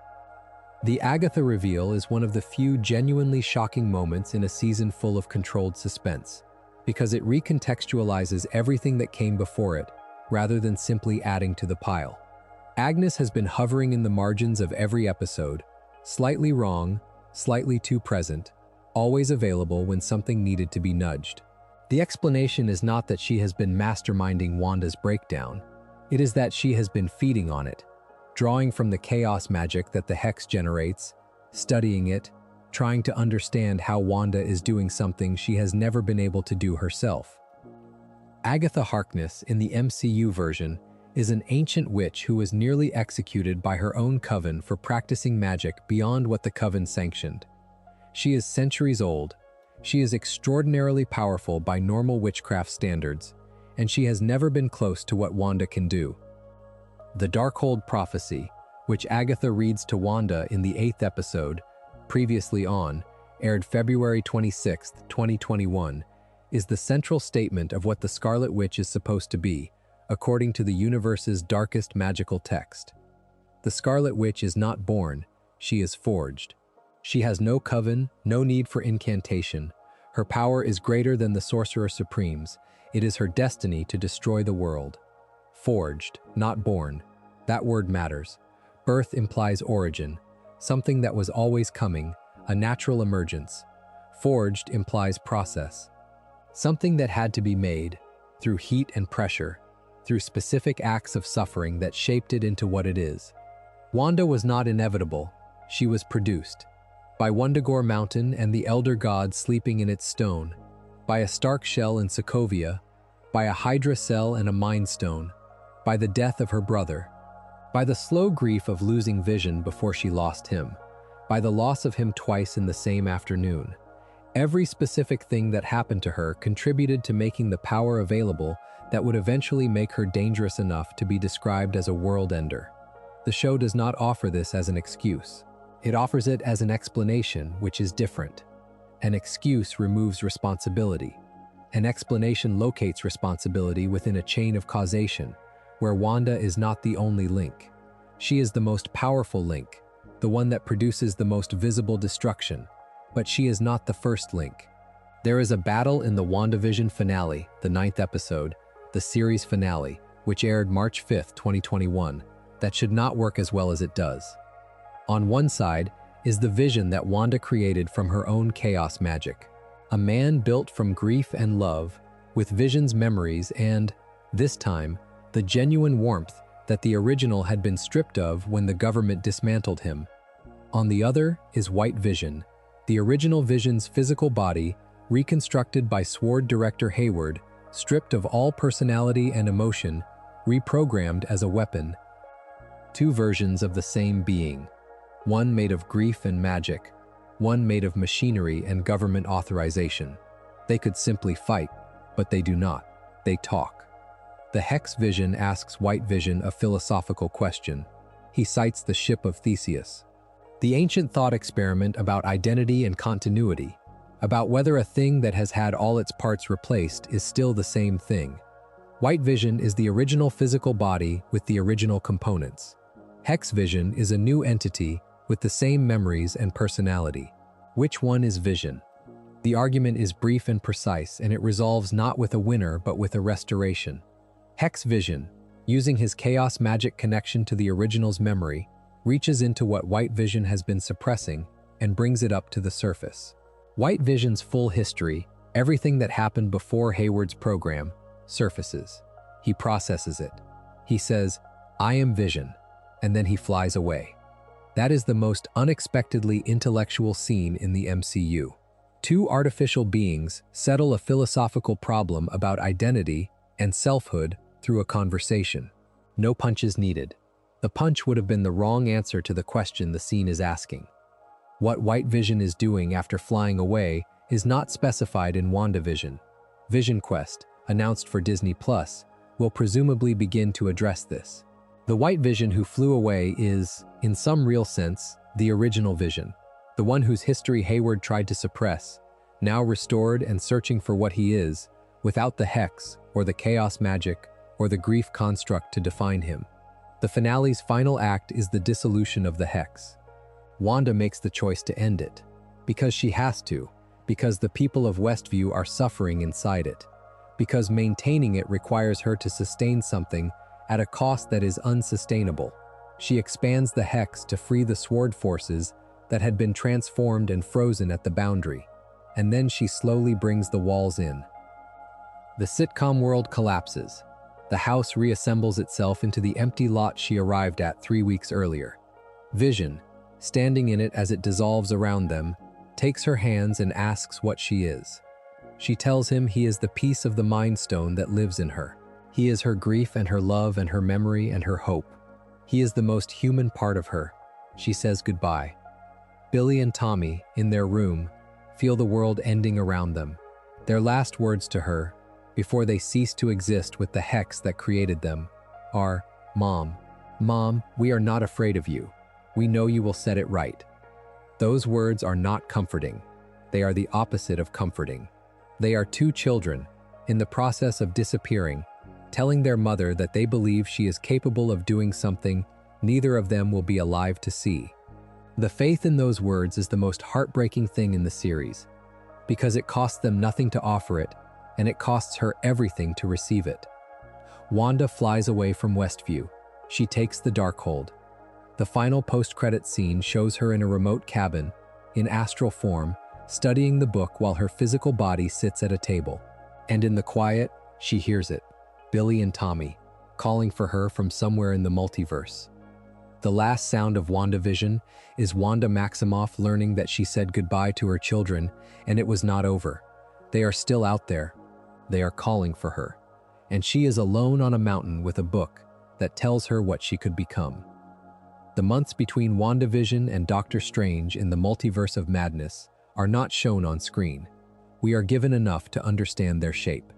The Agatha reveal is one of the few genuinely shocking moments in a season full of controlled suspense, because it recontextualizes everything that came before it, rather than simply adding to the pile. Agnes has been hovering in the margins of every episode, slightly wrong, slightly too present, always available when something needed to be nudged. The explanation is not that she has been masterminding Wanda's breakdown. It is that she has been feeding on it, drawing from the chaos magic that the Hex generates, studying it, trying to understand how Wanda is doing something she has never been able to do herself. Agatha Harkness, in the MCU version, is an ancient witch who was nearly executed by her own coven for practicing magic beyond what the coven sanctioned. She is centuries old, she is extraordinarily powerful by normal witchcraft standards, and she has never been close to what Wanda can do. The Darkhold prophecy, which Agatha reads to Wanda in the 8th episode, previously on, aired February 26, 2021, is the central statement of what the Scarlet Witch is supposed to be, according to the universe's darkest magical text. The Scarlet Witch is not born, she is forged. She has no coven, no need for incantation. Her power is greater than the Sorcerer Supreme's. It is her destiny to destroy the world. Forged, not born. That word matters. Birth implies origin, something that was always coming, a natural emergence. Forged implies process. Something that had to be made, through heat and pressure, through specific acts of suffering that shaped it into what it is. Wanda was not inevitable, she was produced. By Wundagore Mountain and the elder god sleeping in its stone, by a Stark shell in Sokovia, by a Hydra cell and a Mind Stone, by the death of her brother, by the slow grief of losing Vision before she lost him, by the loss of him twice in the same afternoon. Every specific thing that happened to her contributed to making the power available that would eventually make her dangerous enough to be described as a world ender. The show does not offer this as an excuse. It offers it as an explanation, which is different. An excuse removes responsibility. An explanation locates responsibility within a chain of causation, where Wanda is not the only link. She is the most powerful link, the one that produces the most visible destruction, but she is not the first link. There is a battle in the WandaVision finale, the 9th episode, the series finale, which aired March 5, 2021, that should not work as well as it does. On one side is the Vision that Wanda created from her own chaos magic. A man built from grief and love, with Vision's memories and, this time, the genuine warmth that the original had been stripped of when the government dismantled him. On the other is White Vision, the original Vision's physical body, reconstructed by Sword director Hayward, stripped of all personality and emotion, reprogrammed as a weapon. Two versions of the same being. One made of grief and magic, one made of machinery and government authorization. They could simply fight, but they do not. They talk. The Hex Vision asks White Vision a philosophical question. He cites the ship of Theseus. The ancient thought experiment about identity and continuity, about whether a thing that has had all its parts replaced is still the same thing. White Vision is the original physical body with the original components. Hex Vision is a new entity with the same memories and personality. Which one is Vision? The argument is brief and precise, and it resolves not with a winner but with a restoration. Hex Vision, using his chaos magic connection to the original's memory, reaches into what White Vision has been suppressing and brings it up to the surface. White Vision's full history, everything that happened before Hayward's program, surfaces. He processes it. He says, "I am Vision," and then he flies away. That is the most unexpectedly intellectual scene in the MCU. Two artificial beings settle a philosophical problem about identity and selfhood through a conversation. No punches needed. The punch would have been the wrong answer to the question the scene is asking. What White Vision is doing after flying away is not specified in WandaVision. Vision Quest, announced for Disney+, will presumably begin to address this. The White Vision who flew away is, in some real sense, the original Vision, the one whose history Hayward tried to suppress, now restored and searching for what he is, without the Hex, or the chaos magic, or the grief construct to define him. The finale's final act is the dissolution of the Hex. Wanda makes the choice to end it, because she has to, because the people of Westview are suffering inside it, because maintaining it requires her to sustain something at a cost that is unsustainable. She expands the Hex to free the Sword forces that had been transformed and frozen at the boundary, and then she slowly brings the walls in. The sitcom world collapses. The house reassembles itself into the empty lot she arrived at 3 weeks earlier. Vision, standing in it as it dissolves around them, takes her hands and asks what she is. She tells him he is the piece of the Mind Stone that lives in her. He is her grief and her love and her memory and her hope. He is the most human part of her. She says goodbye. Billy and Tommy, in their room, feel the world ending around them. Their last words to her, before they cease to exist with the hex that created them, are, "Mom, Mom, we are not afraid of you. We know you will set it right." Those words are not comforting. They are the opposite of comforting. They are two children, in the process of disappearing, telling their mother that they believe she is capable of doing something neither of them will be alive to see. The faith in those words is the most heartbreaking thing in the series, because it costs them nothing to offer it, and it costs her everything to receive it. Wanda flies away from Westview. She takes the Darkhold. The final post-credit scene shows her in a remote cabin, in astral form, studying the book while her physical body sits at a table. And in the quiet, she hears it, Billy and Tommy, calling for her from somewhere in the multiverse. The last sound of WandaVision is Wanda Maximoff learning that she said goodbye to her children, and it was not over. They are still out there. They are calling for her. And she is alone on a mountain with a book that tells her what she could become. The months between WandaVision and Doctor Strange in the Multiverse of Madness are not shown on screen. We are given enough to understand their shape.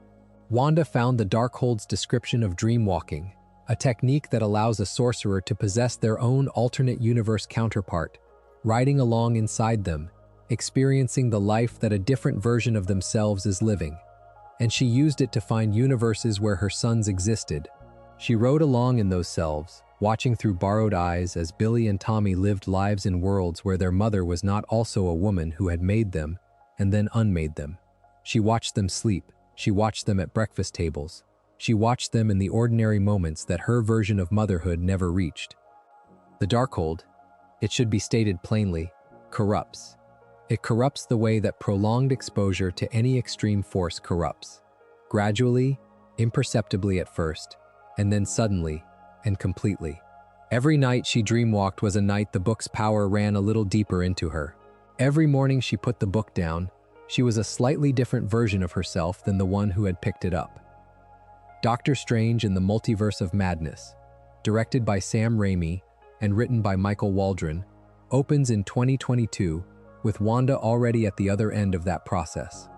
Wanda found the Darkhold's description of dreamwalking, a technique that allows a sorcerer to possess their own alternate universe counterpart, riding along inside them, experiencing the life that a different version of themselves is living. And she used it to find universes where her sons existed. She rode along in those selves, watching through borrowed eyes as Billy and Tommy lived lives in worlds where their mother was not also a woman who had made them and then unmade them. She watched them sleep. She watched them at breakfast tables. She watched them in the ordinary moments that her version of motherhood never reached. The Darkhold, it should be stated plainly, corrupts. It corrupts the way that prolonged exposure to any extreme force corrupts. Gradually, imperceptibly at first, and then suddenly and completely. Every night she dreamwalked was a night the book's power ran a little deeper into her. Every morning she put the book down, she was a slightly different version of herself than the one who had picked it up. Doctor Strange in the Multiverse of Madness, directed by Sam Raimi and written by Michael Waldron, opens in 2022 with Wanda already at the other end of that process.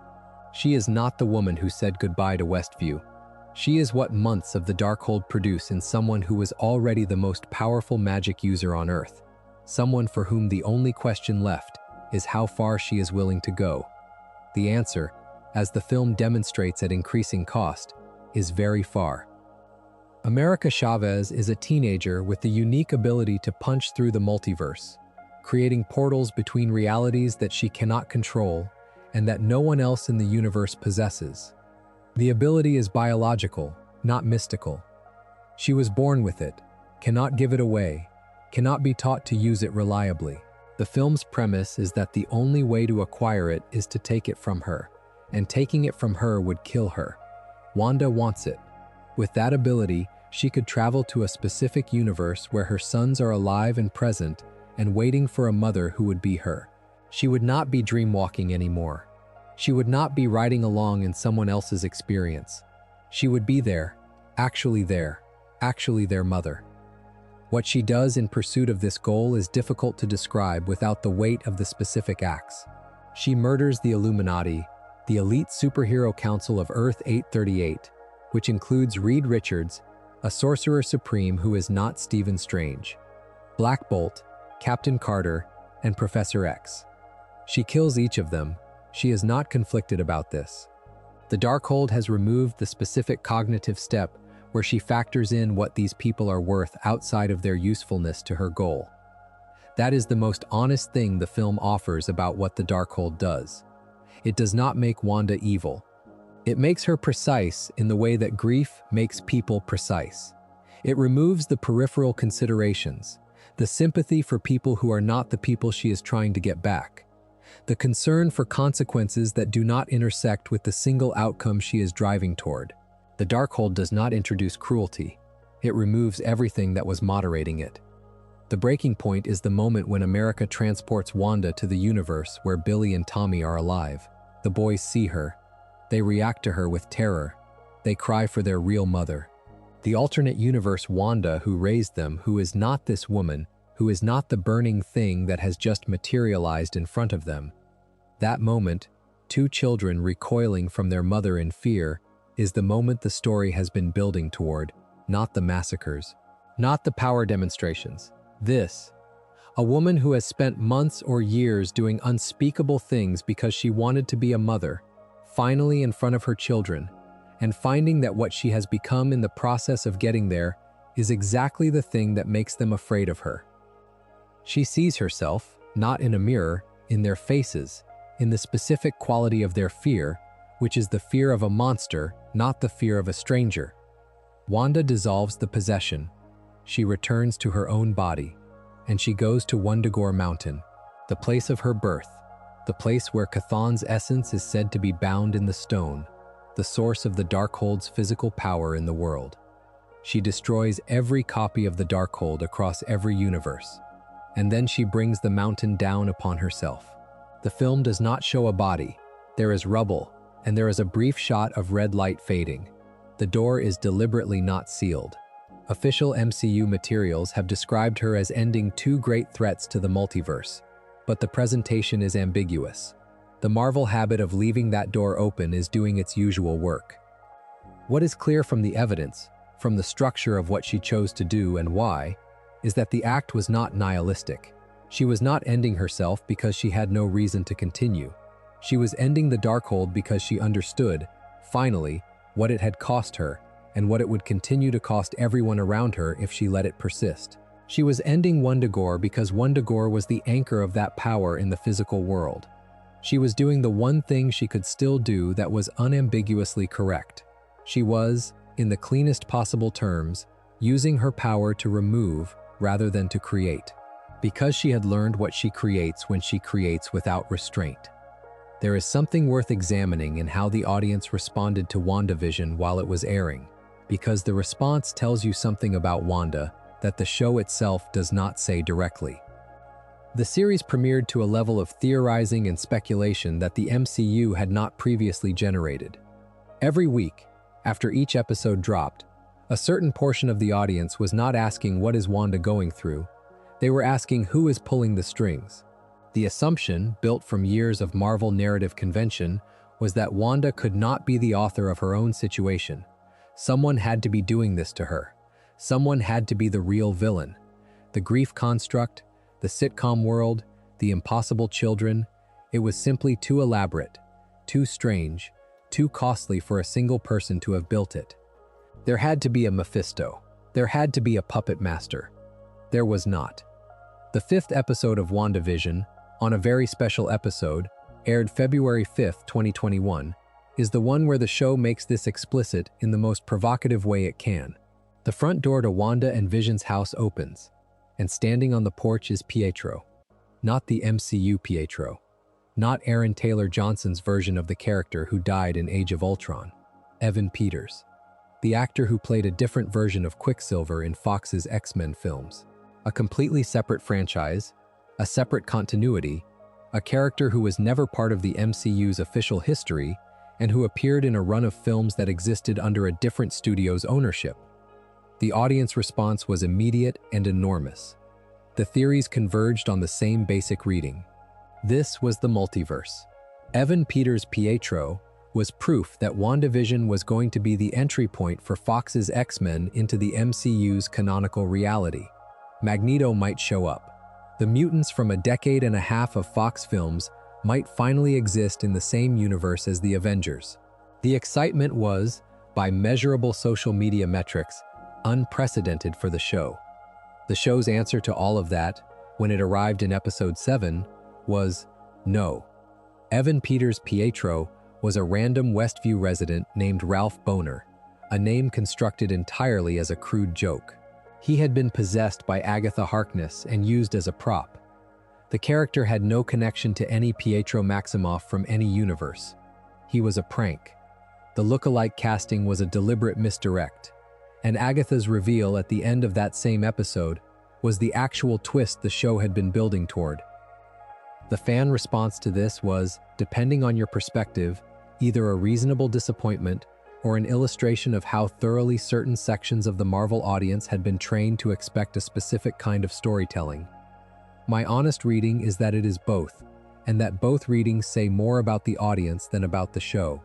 She is not the woman who said goodbye to Westview. She is what months of the Darkhold produce in someone who was already the most powerful magic user on Earth, someone for whom the only question left is how far she is willing to go. The answer, as the film demonstrates at increasing cost, is very far. America Chavez is a teenager with the unique ability to punch through the multiverse, creating portals between realities that she cannot control and that no one else in the universe possesses. The ability is biological, not mystical. She was born with it, cannot give it away, cannot be taught to use it reliably. The film's premise is that the only way to acquire it is to take it from her, and taking it from her would kill her. Wanda wants it. With that ability, she could travel to a specific universe where her sons are alive and present and waiting for a mother who would be her. She would not be dreamwalking anymore. She would not be riding along in someone else's experience. She would be there, actually their mother. What she does in pursuit of this goal is difficult to describe without the weight of the specific acts. She murders the Illuminati, the elite superhero council of Earth 838, which includes Reed Richards, a sorcerer supreme who is not Stephen Strange, Black Bolt, Captain Carter, and Professor X. She kills each of them. She is not conflicted about this. The Darkhold has removed the specific cognitive step where she factors in what these people are worth outside of their usefulness to her goal. That is the most honest thing the film offers about what the Darkhold does. It does not make Wanda evil. It makes her precise in the way that grief makes people precise. It removes the peripheral considerations, the sympathy for people who are not the people she is trying to get back, the concern for consequences that do not intersect with the single outcome she is driving toward. The Darkhold does not introduce cruelty. It removes everything that was moderating it. The breaking point is the moment when America transports Wanda to the universe where Billy and Tommy are alive. The boys see her. They react to her with terror. They cry for their real mother. The alternate universe Wanda who raised them, who is not this woman, who is not the burning thing that has just materialized in front of them. That moment, two children recoiling from their mother in fear, is the moment the story has been building toward, not the massacres, not the power demonstrations. This, a woman who has spent months or years doing unspeakable things because she wanted to be a mother, finally in front of her children, and finding that what she has become in the process of getting there is exactly the thing that makes them afraid of her. She sees herself, not in a mirror, in their faces, in the specific quality of their fear, which is the fear of a monster, not the fear of a stranger. Wanda dissolves the possession. She returns to her own body, and she goes to Wundagore Mountain, the place of her birth, the place where Chthon's essence is said to be bound in the stone, the source of the Darkhold's physical power in the world. She destroys every copy of the Darkhold across every universe, and then she brings the mountain down upon herself. The film does not show a body. There is rubble, and there is a brief shot of red light fading. The door is deliberately not sealed. Official MCU materials have described her as ending two great threats to the multiverse, but the presentation is ambiguous. The Marvel habit of leaving that door open is doing its usual work. What is clear from the evidence, from the structure of what she chose to do and why, is that the act was not nihilistic. She was not ending herself because she had no reason to continue. She was ending the Darkhold because she understood, finally, what it had cost her and what it would continue to cost everyone around her if she let it persist. She was ending Wundagore because Wundagore was the anchor of that power in the physical world. She was doing the one thing she could still do that was unambiguously correct. She was, in the cleanest possible terms, using her power to remove rather than to create, because she had learned what she creates when she creates without restraint. There is something worth examining in how the audience responded to WandaVision while it was airing, because the response tells you something about Wanda that the show itself does not say directly. The series premiered to a level of theorizing and speculation that the MCU had not previously generated. Every week, after each episode dropped, a certain portion of the audience was not asking what is Wanda going through, they were asking who is pulling the strings. The assumption, built from years of Marvel narrative convention, was that Wanda could not be the author of her own situation. Someone had to be doing this to her. Someone had to be the real villain. The grief construct, the sitcom world, the impossible children, it was simply too elaborate, too strange, too costly for a single person to have built it. There had to be a Mephisto. There had to be a puppet master. There was not. The 5th episode of WandaVision, on a very special episode, aired February 5, 2021, is the one where the show makes this explicit in the most provocative way it can. The front door to Wanda and Vision's house opens, and standing on the porch is Pietro. Not the MCU Pietro. Not Aaron Taylor Johnson's version of the character who died in Age of Ultron. Evan Peters. The actor who played a different version of Quicksilver in Fox's X-Men films. A completely separate franchise, a separate continuity, a character who was never part of the MCU's official history and who appeared in a run of films that existed under a different studio's ownership. The audience response was immediate and enormous. The theories converged on the same basic reading. This was the multiverse. Evan Peters' Pietro was proof that WandaVision was going to be the entry point for Fox's X-Men into the MCU's canonical reality. Magneto might show up. The mutants from a decade and a half of Fox films might finally exist in the same universe as the Avengers. The excitement was, by measurable social media metrics, unprecedented for the show. The show's answer to all of that, when it arrived in episode 7, was no. Evan Peters' Pietro was a random Westview resident named Ralph Boner, a name constructed entirely as a crude joke. He had been possessed by Agatha Harkness and used as a prop. The character had no connection to any Pietro Maximoff from any universe. He was a prank. The look-alike casting was a deliberate misdirect, and Agatha's reveal at the end of that same episode was the actual twist the show had been building toward. The fan response to this was, depending on your perspective, either a reasonable disappointment or an illustration of how thoroughly certain sections of the Marvel audience had been trained to expect a specific kind of storytelling. My honest reading is that it is both, and that both readings say more about the audience than about the show.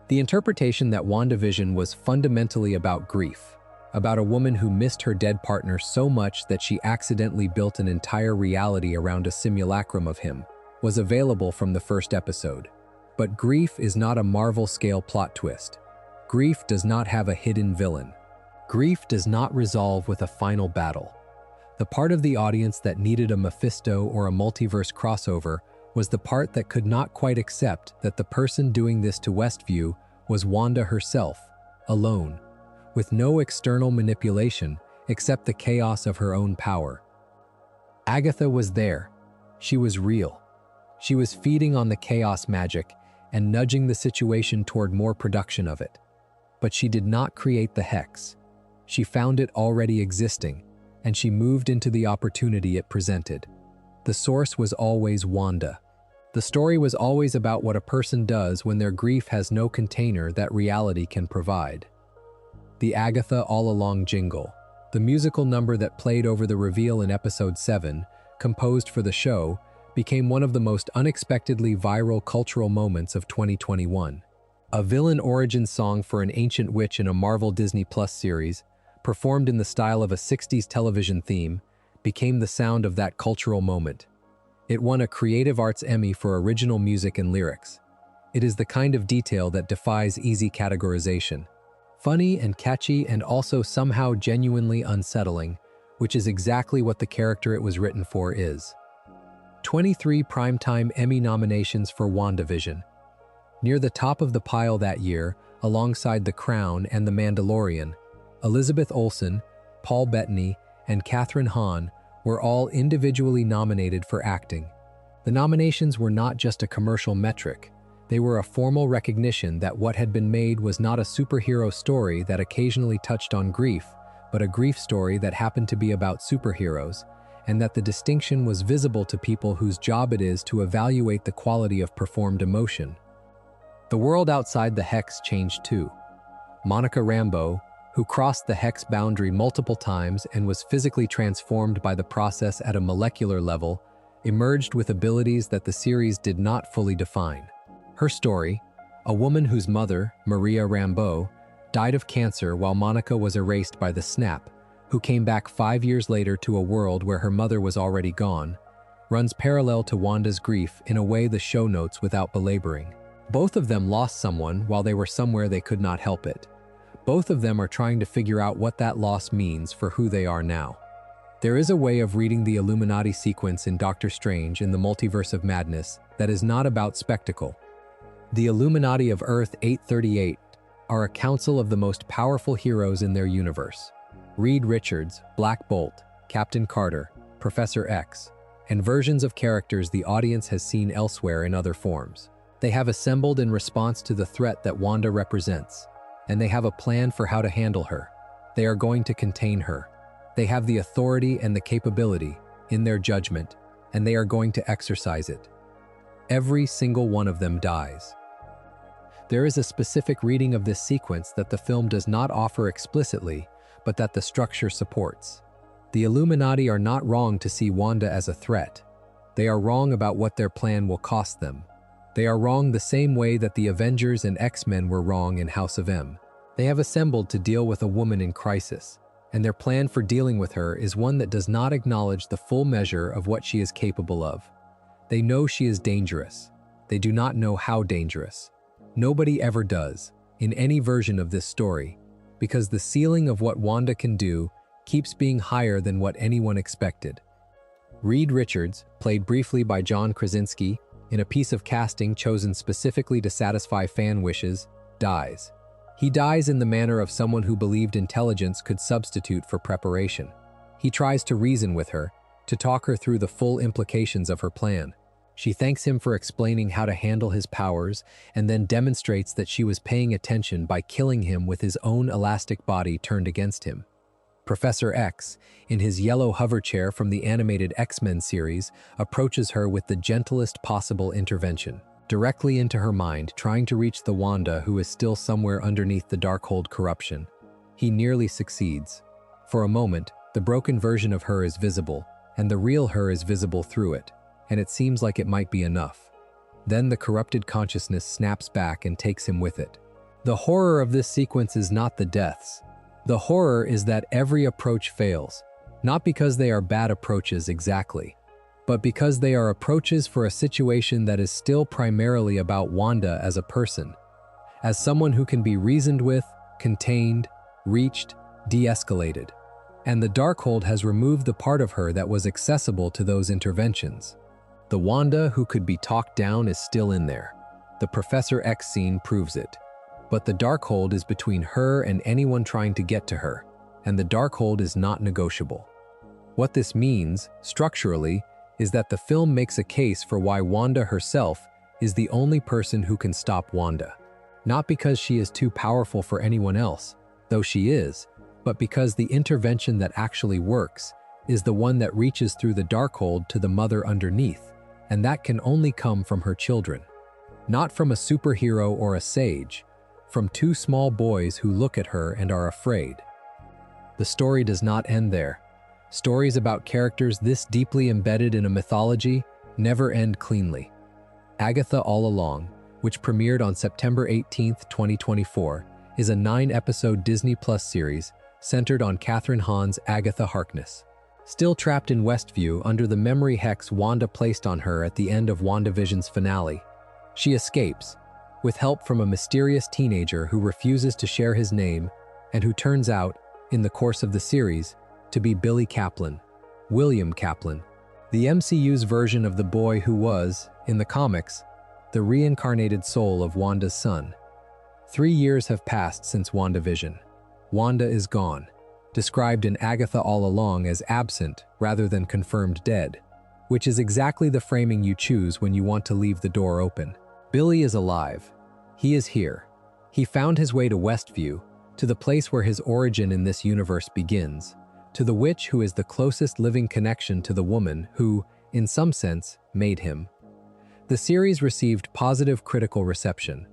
The interpretation that WandaVision was fundamentally about grief, about a woman who missed her dead partner so much that she accidentally built an entire reality around a simulacrum of him, was available from the first episode. But grief is not a Marvel-scale plot twist. Grief does not have a hidden villain. Grief does not resolve with a final battle. The part of the audience that needed a Mephisto or a multiverse crossover was the part that could not quite accept that the person doing this to Westview was Wanda herself, alone, with no external manipulation except the chaos of her own power. Agatha was there. She was real. She was feeding on the chaos magic and nudging the situation toward more production of it. But she did not create the hex. She found it already existing, and she moved into the opportunity it presented. The source was always Wanda. The story was always about what a person does when their grief has no container that reality can provide. The Agatha All Along jingle, the musical number that played over the reveal in Episode 7, composed for the show, became one of the most unexpectedly viral cultural moments of 2021. A villain origin song for an ancient witch in a Marvel Disney Plus series, performed in the style of a 60s television theme, became the sound of that cultural moment. It won a Creative Arts Emmy for original music and lyrics. It is the kind of detail that defies easy categorization. Funny and catchy and also somehow genuinely unsettling, which is exactly what the character it was written for is. 23 Primetime Emmy nominations for WandaVision. Near the top of the pile that year, alongside The Crown and The Mandalorian, Elizabeth Olsen, Paul Bettany, and Kathryn Hahn were all individually nominated for acting. The nominations were not just a commercial metric. They were a formal recognition that what had been made was not a superhero story that occasionally touched on grief, but a grief story that happened to be about superheroes, and that the distinction was visible to people whose job it is to evaluate the quality of performed emotion. The world outside the Hex changed too. Monica Rambeau, who crossed the Hex boundary multiple times and was physically transformed by the process at a molecular level, emerged with abilities that the series did not fully define. Her story, a woman whose mother, Maria Rambeau, died of cancer while Monica was erased by the Snap, who came back 5 years later to a world where her mother was already gone, runs parallel to Wanda's grief in a way the show notes without belaboring. Both of them lost someone while they were somewhere they could not help it. Both of them are trying to figure out what that loss means for who they are now. There is a way of reading the Illuminati sequence in Doctor Strange in the Multiverse of Madness that is not about spectacle. The Illuminati of Earth 838 are a council of the most powerful heroes in their universe. Reed Richards, Black Bolt, Captain Carter, Professor X, and versions of characters the audience has seen elsewhere in other forms. They have assembled in response to the threat that Wanda represents, and they have a plan for how to handle her. They are going to contain her. They have the authority and the capability, in their judgment, and they are going to exercise it. Every single one of them dies. There is a specific reading of this sequence that the film does not offer explicitly, but that the structure supports. The Illuminati are not wrong to see Wanda as a threat. They are wrong about what their plan will cost them. They are wrong the same way that the Avengers and X-Men were wrong in House of M. They have assembled to deal with a woman in crisis, and their plan for dealing with her is one that does not acknowledge the full measure of what she is capable of. They know she is dangerous. They do not know how dangerous. Nobody ever does, in any version of this story, because the ceiling of what Wanda can do keeps being higher than what anyone expected. Reed Richards, played briefly by John Krasinski, in a piece of casting chosen specifically to satisfy fan wishes, dies. He dies in the manner of someone who believed intelligence could substitute for preparation. He tries to reason with her, to talk her through the full implications of her plan. She thanks him for explaining how to handle his powers and then demonstrates that she was paying attention by killing him with his own elastic body turned against him. Professor X, in his yellow hover chair from the animated X-Men series, approaches her with the gentlest possible intervention. directly into her mind, trying to reach the Wanda who is still somewhere underneath the Darkhold corruption. He nearly succeeds. For a moment, the broken version of her is visible, and the real her is visible through it, and it seems like it might be enough. Then the corrupted consciousness snaps back and takes him with it. The horror of this sequence is not the deaths. The horror is that every approach fails, not because they are bad approaches exactly, but because they are approaches for a situation that is still primarily about Wanda as a person, as someone who can be reasoned with, contained, reached, de-escalated. And the Darkhold has removed the part of her that was accessible to those interventions. The Wanda who could be talked down is still in there. The Professor X scene proves it. But the Darkhold is between her and anyone trying to get to her, and the Darkhold is not negotiable. What this means, structurally, is that the film makes a case for why Wanda herself is the only person who can stop Wanda. Not because she is too powerful for anyone else, though she is, but because the intervention that actually works is the one that reaches through the Darkhold to the mother underneath, and that can only come from her children. Not from a superhero or a sage, from two small boys who look at her and are afraid. The story does not end there. Stories about characters this deeply embedded in a mythology never end cleanly. Agatha All Along, which premiered on September 18, 2024, is a 9-episode Disney Plus series centered on Catherine Hahn's Agatha Harkness. Still trapped in Westview under the memory hex Wanda placed on her at the end of WandaVision's finale, she escapes, with help from a mysterious teenager who refuses to share his name and who turns out, in the course of the series, to be Billy Kaplan, William Kaplan, the MCU's version of the boy who was, in the comics, the reincarnated soul of Wanda's son. 3 years have passed since WandaVision. Wanda is gone, described in Agatha All Along as absent rather than confirmed dead, which is exactly the framing you choose when you want to leave the door open. Billy is alive. He is here. He found his way to Westview, to the place where his origin in this universe begins, to the witch who is the closest living connection to the woman who, in some sense, made him. The series received positive critical reception.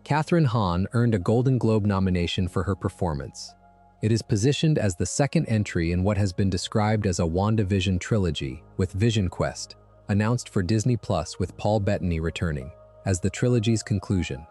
Catherine Hahn earned a Golden Globe nomination for her performance. It is positioned as the second entry in what has been described as a WandaVision trilogy, with Vision Quest, announced for Disney Plus with Paul Bettany returning, as the trilogy's conclusion.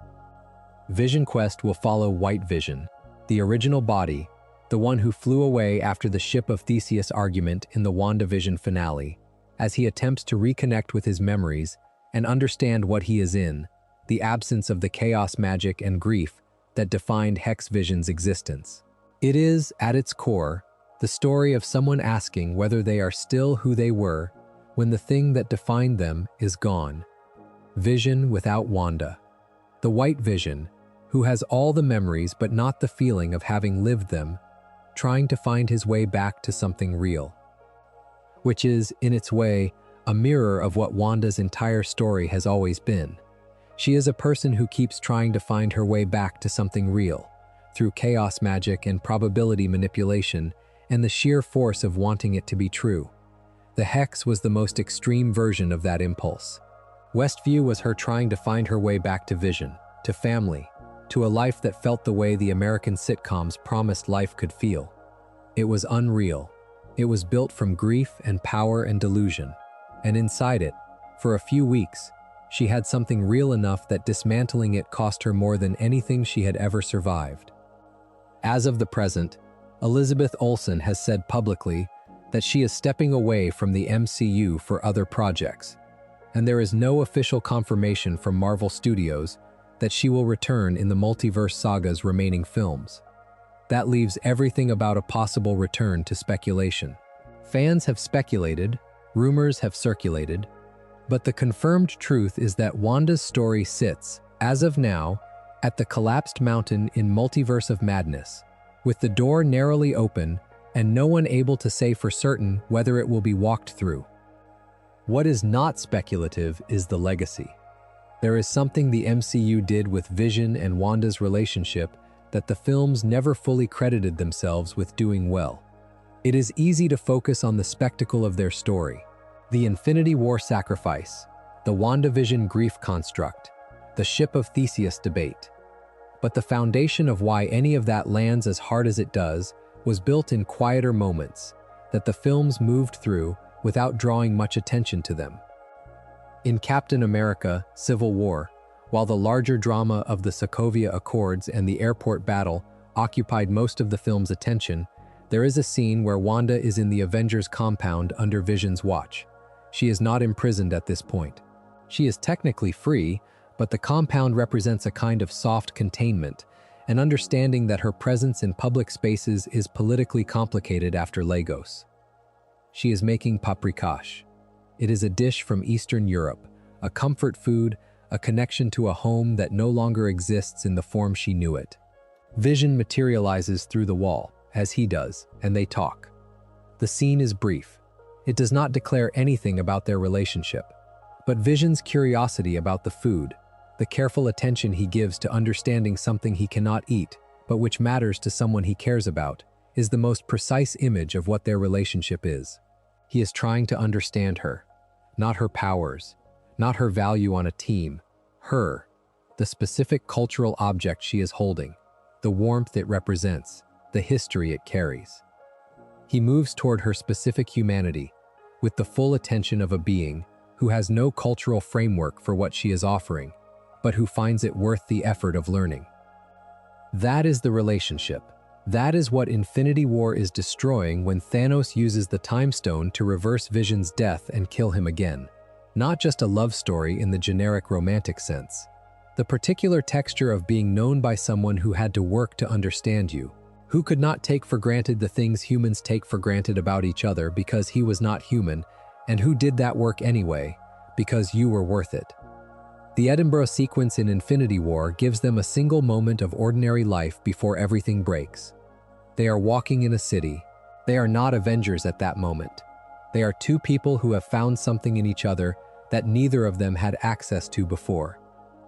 Vision Quest will follow White Vision, the original body, the one who flew away after the Ship of Theseus argument in the WandaVision finale, as he attempts to reconnect with his memories and understand what he is in, the absence of the chaos magic and grief that defined Hex Vision's existence. It is, at its core, the story of someone asking whether they are still who they were when the thing that defined them is gone. Vision without Wanda. The White Vision, who has all the memories but not the feeling of having lived them, trying to find his way back to something real. Which is, in its way, a mirror of what Wanda's entire story has always been. She is a person who keeps trying to find her way back to something real, through chaos magic and probability manipulation and the sheer force of wanting it to be true. The Hex was the most extreme version of that impulse. Westview was her trying to find her way back to vision, to family, to a life that felt the way the American sitcoms promised life could feel. It was unreal. It was built from grief and power and delusion. And inside it, for a few weeks, she had something real enough that dismantling it cost her more than anything she had ever survived. As of the present, Elizabeth Olsen has said publicly that she is stepping away from the MCU for other projects, and there is no official confirmation from Marvel Studios that she will return in the Multiverse saga's remaining films. That leaves everything about a possible return to speculation. Fans have speculated, rumors have circulated, but the confirmed truth is that Wanda's story sits, as of now, at the collapsed mountain in Multiverse of Madness, with the door narrowly open and no one able to say for certain whether it will be walked through. What is not speculative is the legacy. There is something the MCU did with Vision and Wanda's relationship that the films never fully credited themselves with doing well. It is easy to focus on the spectacle of their story, the Infinity War sacrifice, the WandaVision grief construct, the ship of Theseus debate. But the foundation of why any of that lands as hard as it does was built in quieter moments that the films moved through without drawing much attention to them. In Captain America: Civil War, while the larger drama of the Sokovia Accords and the airport battle occupied most of the film's attention, there is a scene where Wanda is in the Avengers compound under Vision's watch. She is not imprisoned at this point. She is technically free, but the compound represents a kind of soft containment, an understanding that her presence in public spaces is politically complicated after Lagos. She is making paprikash. It is a dish from Eastern Europe, a comfort food, a connection to a home that no longer exists in the form she knew it. Vision materializes through the wall, as he does, and they talk. The scene is brief. It does not declare anything about their relationship, but Vision's curiosity about the food, the careful attention he gives to understanding something he cannot eat, but which matters to someone he cares about, is the most precise image of what their relationship is. He is trying to understand her, not her powers, not her value on a team, her, the specific cultural object she is holding, the warmth it represents, the history it carries. He moves toward her specific humanity, with the full attention of a being who has no cultural framework for what she is offering, but who finds it worth the effort of learning. That is the relationship. That is what Infinity War is destroying when Thanos uses the Time Stone to reverse Vision's death and kill him again. Not just a love story in the generic romantic sense. The particular texture of being known by someone who had to work to understand you, who could not take for granted the things humans take for granted about each other because he was not human, and who did that work anyway, because you were worth it. The Edinburgh sequence in Infinity War gives them a single moment of ordinary life before everything breaks. They are walking in a city. They are not Avengers at that moment. They are two people who have found something in each other that neither of them had access to before.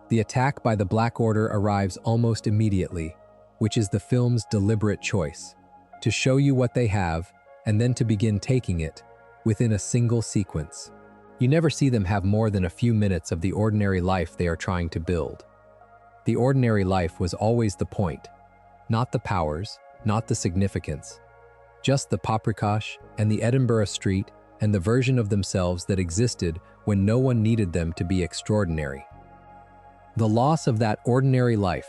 The attack by the Black Order arrives almost immediately, which is the film's deliberate choice, to show you what they have and then to begin taking it within a single sequence. You never see them have more than a few minutes of the ordinary life they are trying to build. The ordinary life was always the point, not the powers, not the significance, just the paprikash and the Edinburgh street and the version of themselves that existed when no one needed them to be extraordinary. The loss of that ordinary life,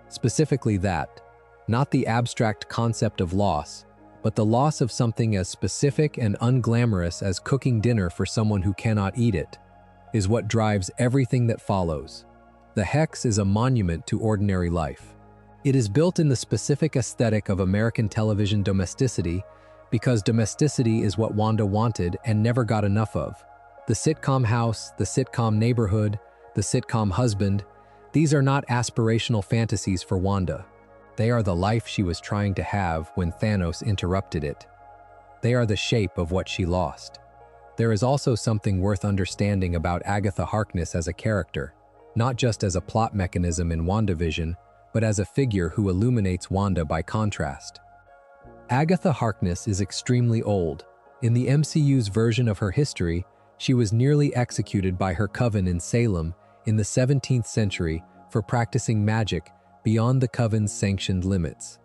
specifically that, not the abstract concept of loss, but the loss of something as specific and unglamorous as cooking dinner for someone who cannot eat it, is what drives everything that follows. The Hex is a monument to ordinary life. It is built in the specific aesthetic of American television domesticity because domesticity is what Wanda wanted and never got enough of. The sitcom house, the sitcom neighborhood, the sitcom husband, these are not aspirational fantasies for Wanda. They are the life she was trying to have when Thanos interrupted it. They are the shape of what she lost. There is also something worth understanding about Agatha Harkness as a character, not just as a plot mechanism in WandaVision, but as a figure who illuminates Wanda by contrast. Agatha Harkness is extremely old. In the MCU's version of her history, she was nearly executed by her coven in Salem in the 17th century for practicing magic beyond the coven's sanctioned limits.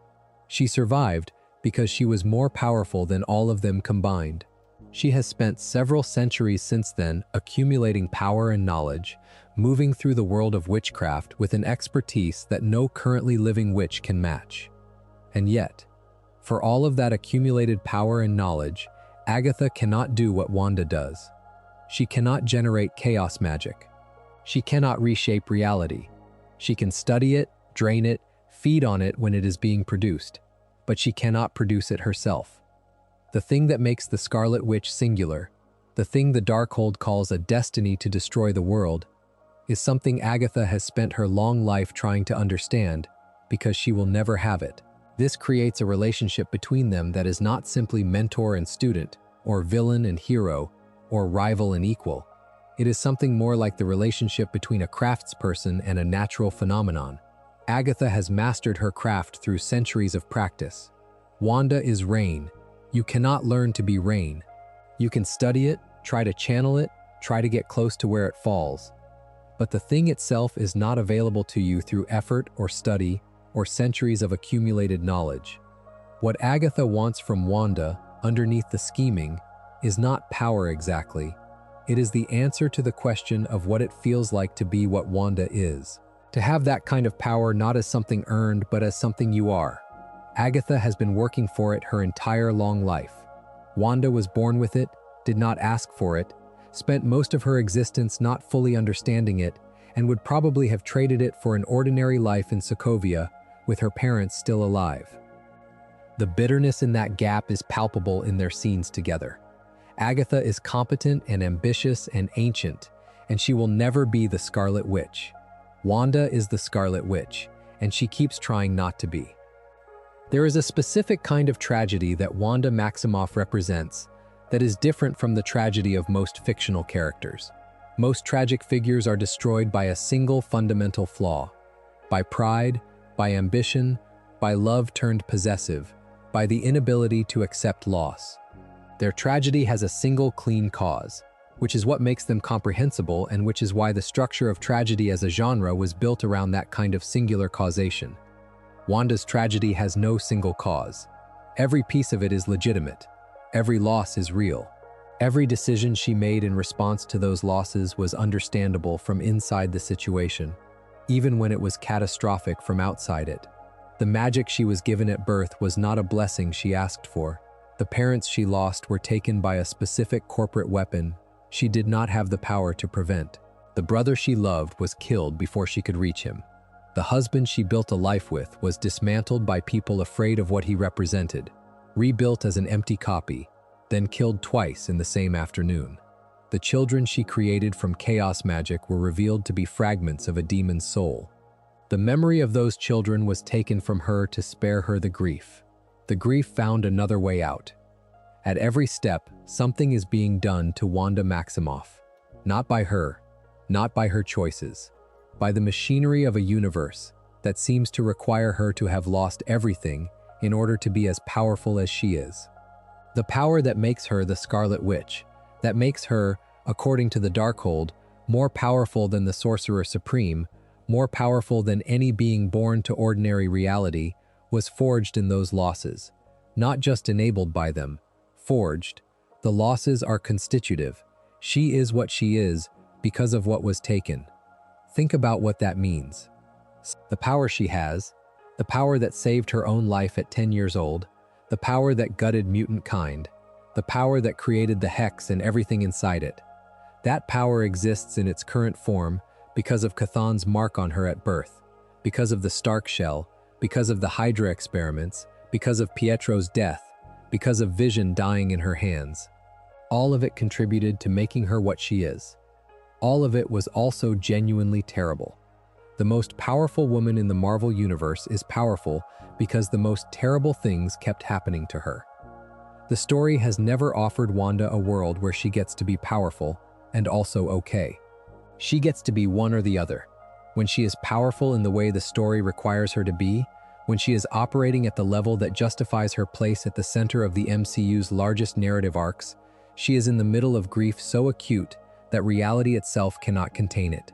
She survived because she was more powerful than all of them combined. She has spent several centuries since then accumulating power and knowledge, moving through the world of witchcraft with an expertise that no currently living witch can match. And yet, for all of that accumulated power and knowledge, Agatha cannot do what Wanda does. She cannot generate chaos magic. She cannot reshape reality. She can study it, drain it, feed on it when it is being produced, but she cannot produce it herself. The thing that makes the Scarlet Witch singular, the thing the Darkhold calls a destiny to destroy the world, is something Agatha has spent her long life trying to understand because she will never have it. This creates a relationship between them that is not simply mentor and student, or villain and hero, or rival and equal. It is something more like the relationship between a craftsperson and a natural phenomenon. Agatha has mastered her craft through centuries of practice. Wanda is rain. You cannot learn to be rain. You can study it, try to channel it, try to get close to where it falls. But the thing itself is not available to you through effort or study or centuries of accumulated knowledge. What Agatha wants from Wanda, underneath the scheming, is not power exactly. It is the answer to the question of what it feels like to be what Wanda is. To have that kind of power not as something earned, but as something you are. Agatha has been working for it her entire long life. Wanda was born with it, did not ask for it, spent most of her existence not fully understanding it, and would probably have traded it for an ordinary life in Sokovia, with her parents still alive. The bitterness in that gap is palpable in their scenes together. Agatha is competent and ambitious and ancient, and she will never be the Scarlet Witch. Wanda is the Scarlet Witch, and she keeps trying not to be. There is a specific kind of tragedy that Wanda Maximoff represents that is different from the tragedy of most fictional characters. Most tragic figures are destroyed by a single fundamental flaw, by pride, by ambition, by love turned possessive, by the inability to accept loss. Their tragedy has a single clean cause, which is what makes them comprehensible and which is why the structure of tragedy as a genre was built around that kind of singular causation. Wanda's tragedy has no single cause. Every piece of it is legitimate. Every loss is real. Every decision she made in response to those losses was understandable from inside the situation, even when it was catastrophic from outside it. The magic she was given at birth was not a blessing she asked for. The parents she lost were taken by a specific corporate weapon she did not have the power to prevent. The brother she loved was killed before she could reach him. The husband she built a life with was dismantled by people afraid of what he represented, rebuilt as an empty copy, then killed twice in the same afternoon. The children she created from chaos magic were revealed to be fragments of a demon's soul. The memory of those children was taken from her to spare her the grief. The grief found another way out. At every step, something is being done to Wanda Maximoff. Not by her, not by her choices, by the machinery of a universe that seems to require her to have lost everything in order to be as powerful as she is. The power that makes her the Scarlet Witch, that makes her, according to the Darkhold, more powerful than the Sorcerer Supreme, more powerful than any being born to ordinary reality, was forged in those losses. Not just enabled by them, forged. The losses are constitutive. She is what she is because of what was taken. Think about what that means. The power she has, the power that saved her own life at 10 years old, the power that gutted mutant kind, the power that created the Hex and everything inside it. That power exists in its current form because of Chthon's mark on her at birth, because of the Stark Shell, because of the Hydra experiments, because of Pietro's death, because of Vision dying in her hands. All of it contributed to making her what she is. All of it was also genuinely terrible. The most powerful woman in the Marvel Universe is powerful because the most terrible things kept happening to her. The story has never offered Wanda a world where she gets to be powerful and also okay. She gets to be one or the other. When she is powerful in the way the story requires her to be, when she is operating at the level that justifies her place at the center of the MCU's largest narrative arcs, she is in the middle of grief so acute that reality itself cannot contain it.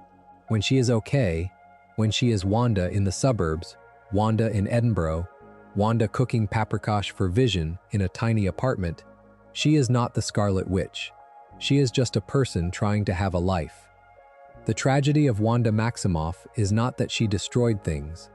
When she is okay, when she is Wanda in the suburbs, Wanda in Edinburgh, Wanda cooking paprikash for Vision in a tiny apartment, she is not the Scarlet Witch. She is just a person trying to have a life. The tragedy of Wanda Maximoff is not that she destroyed things.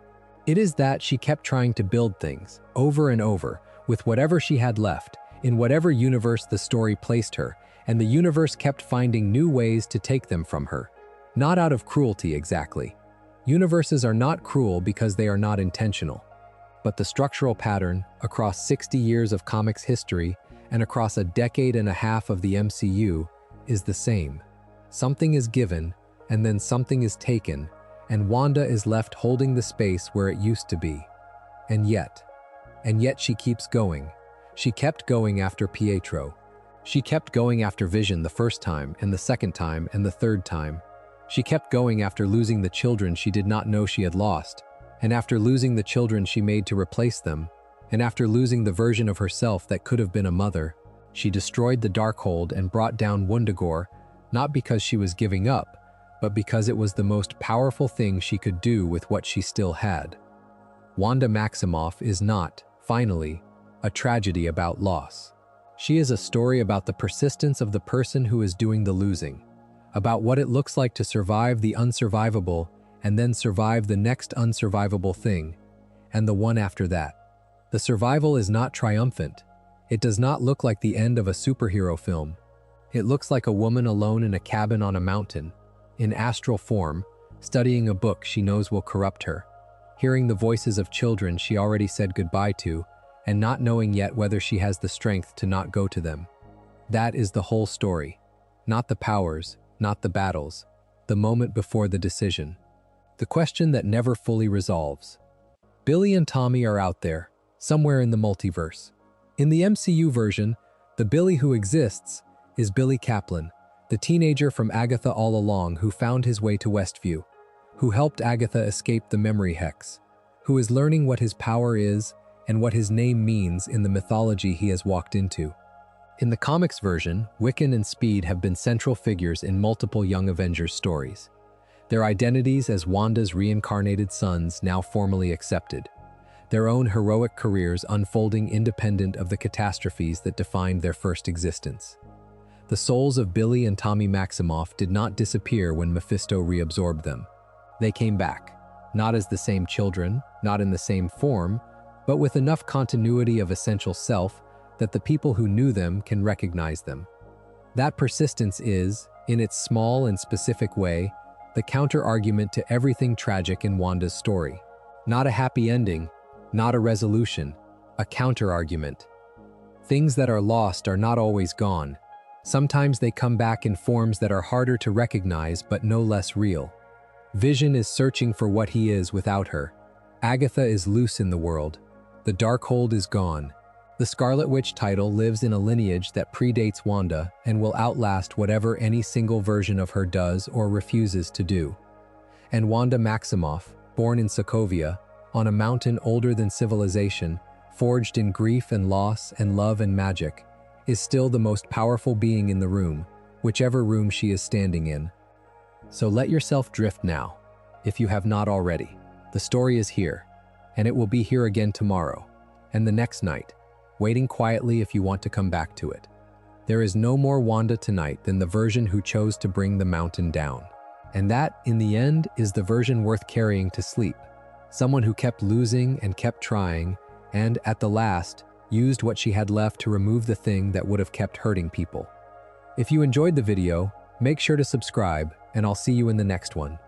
It is that she kept trying to build things, over and over, with whatever she had left, in whatever universe the story placed her, and the universe kept finding new ways to take them from her. Not out of cruelty exactly. Universes are not cruel because they are not intentional. But the structural pattern, across 60 years of comics history and across a decade and a half of the MCU, is the same. Something is given, and then something is taken, and Wanda is left holding the space where it used to be. And yet she keeps going. She kept going after Pietro. She kept going after Vision the first time, and the second time, and the third time. She kept going after losing the children she did not know she had lost, and after losing the children she made to replace them, and after losing the version of herself that could have been a mother. She destroyed the Darkhold and brought down Wundagore, not because she was giving up, but because it was the most powerful thing she could do with what she still had. Wanda Maximoff is not, finally, a tragedy about loss. She is a story about the persistence of the person who is doing the losing, about what it looks like to survive the unsurvivable and then survive the next unsurvivable thing, and the one after that. The survival is not triumphant. It does not look like the end of a superhero film. It looks like a woman alone in a cabin on a mountain, in astral form, studying a book she knows will corrupt her, hearing the voices of children she already said goodbye to, and not knowing yet whether she has the strength to not go to them. That is the whole story. Not the powers, not the battles, the moment before the decision. The question that never fully resolves. Billy and Tommy are out there, somewhere in the multiverse. In the MCU version, the Billy who exists is Billy Kaplan, the teenager from Agatha all along who found his way to Westview, who helped Agatha escape the memory hex, who is learning what his power is and what his name means in the mythology he has walked into. In the comics version, Wiccan and Speed have been central figures in multiple Young Avengers stories, their identities as Wanda's reincarnated sons now formally accepted, their own heroic careers unfolding independent of the catastrophes that defined their first existence. The souls of Billy and Tommy Maximoff did not disappear when Mephisto reabsorbed them. They came back, not as the same children, not in the same form, but with enough continuity of essential self that the people who knew them can recognize them. That persistence is, in its small and specific way, the counter-argument to everything tragic in Wanda's story. Not a happy ending, not a resolution, a counter-argument. Things that are lost are not always gone. Sometimes they come back in forms that are harder to recognize but no less real. Vision is searching for what he is without her. Agatha is loose in the world. The Darkhold is gone. The Scarlet Witch title lives in a lineage that predates Wanda and will outlast whatever any single version of her does or refuses to do. And Wanda Maximoff, born in Sokovia, on a mountain older than civilization, forged in grief and loss and love and magic, is still the most powerful being in the room, whichever room she is standing in. So let yourself drift now, if you have not already. The story is here, and it will be here again tomorrow, and the next night, waiting quietly if you want to come back to it. There is no more Wanda tonight than the version who chose to bring the mountain down. And that, in the end, is the version worth carrying to sleep. Someone who kept losing and kept trying, and, at the last, used what she had left to remove the thing that would have kept hurting people. If you enjoyed the video, make sure to subscribe, and I'll see you in the next one.